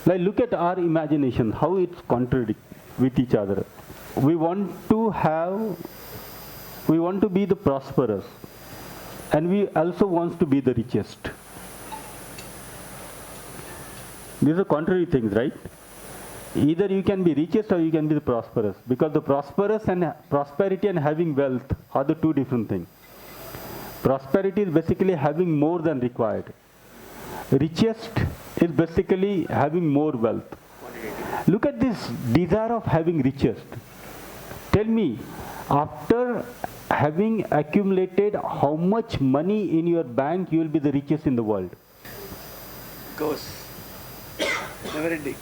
Like look at our imagination, how it's contradict with each other. We want to be the prosperous, and we also want to be the richest. These are contrary things, right? Either you can be richest or you can be the prosperous, because the prosperous and prosperity and having wealth are the two different things. Prosperity is basically having more than required. Richest is basically having more wealth. Look at this desire of having richest. Tell me, after having accumulated how much money in your bank, you will be the richest in the world? Goes. Never ending.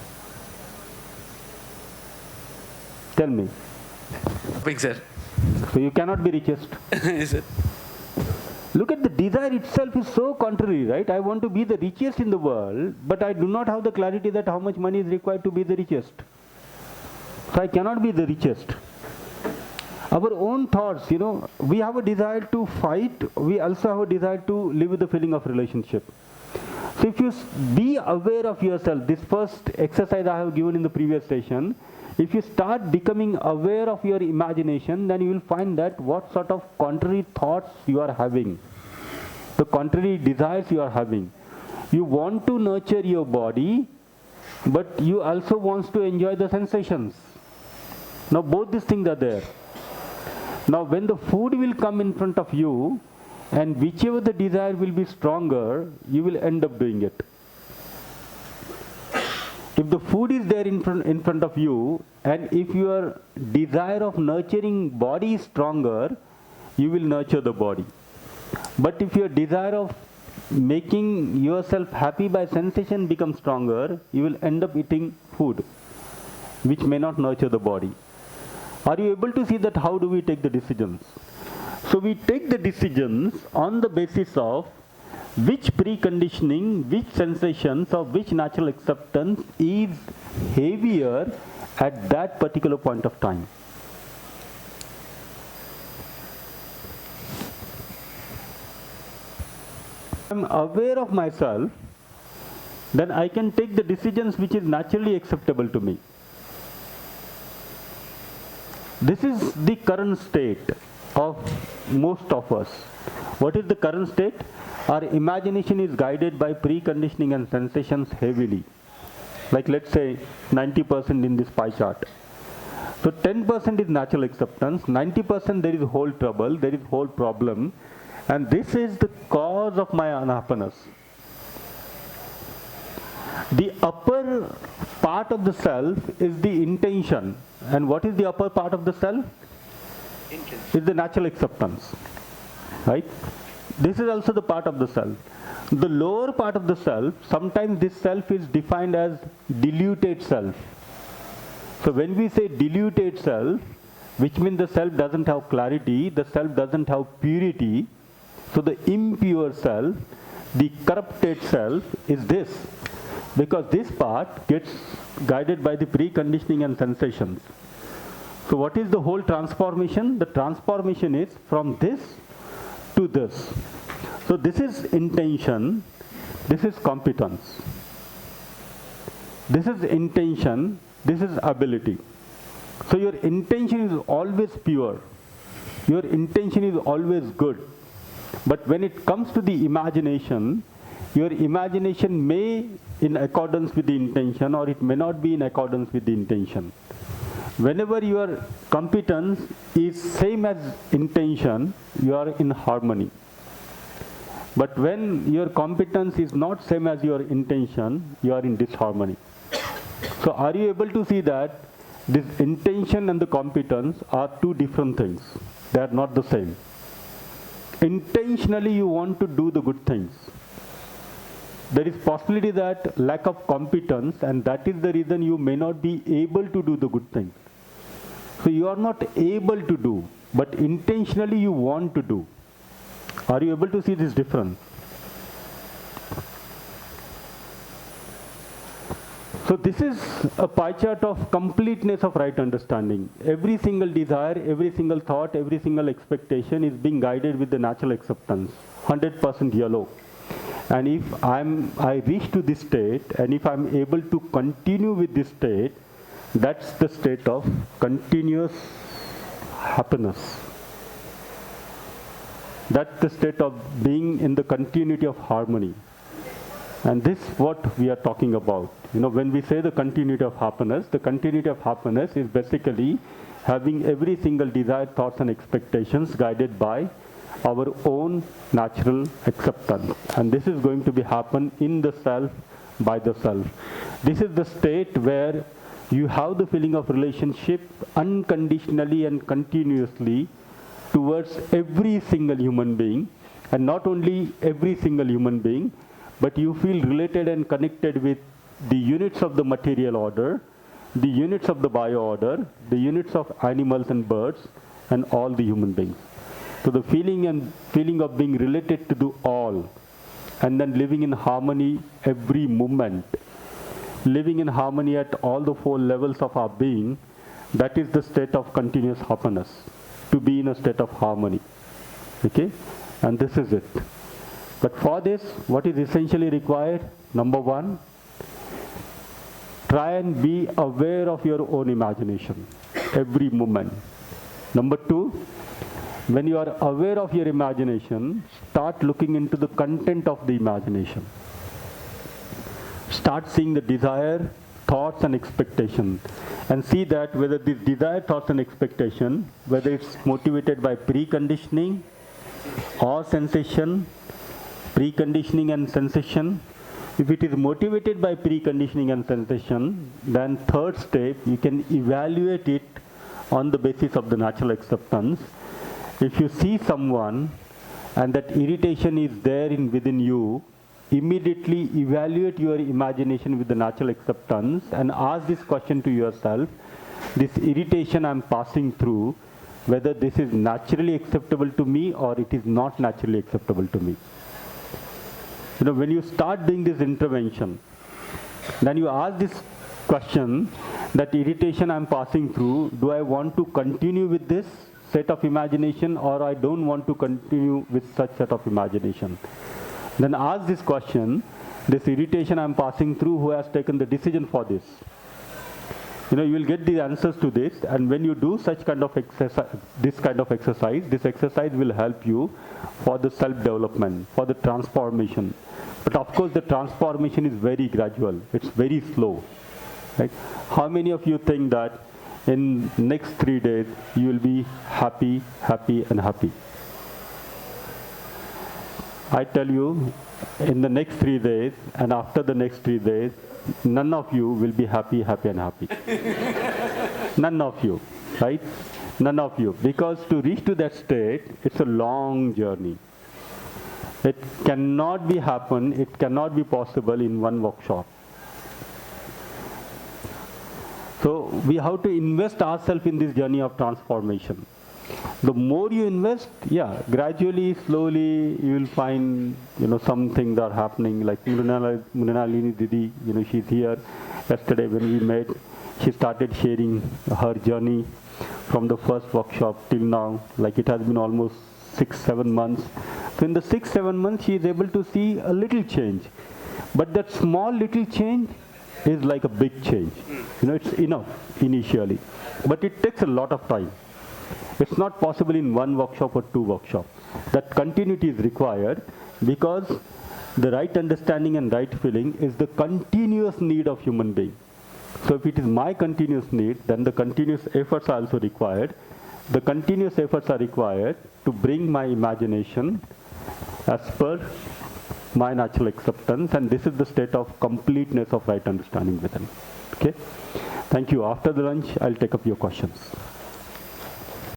Tell me. Big, sir. So you cannot be richest. Yes, sir. Look at the desire itself is so contrary, right? I want to be the richest in the world, but I do not have the clarity that how much money is required to be the richest. So I cannot be the richest. Our own thoughts, we have a desire to fight, we also have a desire to live with the feeling of relationship. So if you be aware of yourself, this first exercise I have given in the previous session, if you start becoming aware of your imagination, then you will find that what sort of contrary thoughts you are having, the contrary desires you are having. You want to nurture your body, but you also want to enjoy the sensations. Now both these things are there. Now when the food will come in front of you, and whichever the desire will be stronger, you will end up doing it. If the food is there in front of you, and if your desire of nurturing body is stronger, you will nurture the body. But if your desire of making yourself happy by sensation becomes stronger, you will end up eating food, which may not nurture the body. Are you able to see that how do we take the decisions? So we take the decisions on the basis of which preconditioning, which sensations or which natural acceptance is heavier at that particular point of time. If I am aware of myself, then I can take the decisions which is naturally acceptable to me. This is the current state of most of us. What is the current state? Our imagination is guided by preconditioning and sensations heavily. Like let's say 90% in this pie chart. So 10% is natural acceptance, 90% there is whole trouble, there is whole problem, and this is the cause of my unhappiness. The upper part of the self is the intention. And what is the upper part of the self? Is the natural acceptance. Right? This is also the part of the self. The lower part of the self, sometimes this self is defined as diluted self. So when we say diluted self, which means the self doesn't have clarity, the self doesn't have purity. So the impure self, the corrupted self is this. Because this part gets guided by the preconditioning and sensations. So what is the whole transformation? The transformation is from this to this. So this is intention, this is competence. This is intention, this is ability. So your intention is always pure. Your intention is always good. But when it comes to the imagination, your imagination may in accordance with the intention or it may not be in accordance with the intention. Whenever your competence is same as intention, you are in harmony. But when your competence is not same as your intention, you are in disharmony. So are you able to see that this intention and the competence are two different things? They are not the same. Intentionally you want to do the good things. There is possibility that lack of competence, and that is the reason you may not be able to do the good things. So you are not able to do, but intentionally you want to do. Are you able to see this difference? So this is a pie chart of completeness of right understanding. Every single desire, every single thought, every single expectation is being guided with the natural acceptance. 100% yellow. And if I reach to this state, and if I'm able to continue with this state, that's the state of continuous happiness. That's the state of being in the continuity of harmony. And this is what we are talking about. When we say the continuity of happiness is basically having every single desire, thoughts and expectations guided by our own natural acceptance. And this is going to be happen in the self by the self. This is the state where you have the feeling of relationship unconditionally and continuously towards every single human being, and not only every single human being, but you feel related and connected with the units of the material order, the units of the bio order, the units of animals and birds, and all the human beings. So the feeling of being related to the all, and then living in harmony every moment, living in harmony at all the 4 levels of our being, that is the state of continuous happiness, to be in a state of harmony. Okay? And this is it. But for this, what is essentially required? Number 1, try and be aware of your own imagination every moment. Number 2, when you are aware of your imagination, start looking into the content of the imagination. Start seeing the desire, thoughts and expectation, and see that whether this desire, thoughts and expectation, whether it's motivated by preconditioning or sensation, preconditioning and sensation. If it is motivated by preconditioning and sensation, then third step, you can evaluate it on the basis of the natural acceptance. If you see someone and that irritation is there within you, immediately evaluate your imagination with the natural acceptance and ask this question to yourself: this irritation I'm passing through, whether this is naturally acceptable to me or it is not naturally acceptable to me. You know, when you start doing this intervention, then you ask this question, that irritation I'm passing through, do I want to continue with this set of imagination or I don't want to continue with such set of imagination? Then ask this question, this irritation I'm passing through, who has taken the decision for this? You know, you will get the answers to this, and when you do such kind of exercise, this exercise will help you for the self-development, for the transformation. But of course, the transformation is very gradual. It's very slow. Right? How many of you think that in next 3 days you will be happy, happy, and happy? I tell you, in the next 3 days and after the next 3 days, none of you will be happy, happy, and happy. None of you, right? None of you. Because to reach to that state, it's a long journey. It cannot be possible in one workshop. So we have to invest ourselves in this journey of transformation. The more you invest, gradually, slowly, you will find, some things are happening. Like Mrinalini Didi, she's here. Yesterday when we met, she started sharing her journey from the first workshop till now. Like it has been almost 6-7 months. So in the 6-7 months, she is able to see a little change. But that small little change is like a big change. It's enough initially. But it takes a lot of time. It's not possible in 1 workshop or 2 workshops. That continuity is required because the right understanding and right feeling is the continuous need of human being. So if it is my continuous need, then the continuous efforts are also required. The continuous efforts are required to bring my imagination as per my natural acceptance, and this is the state of completeness of right understanding within. Okay? Thank you. After the lunch, I'll take up your questions.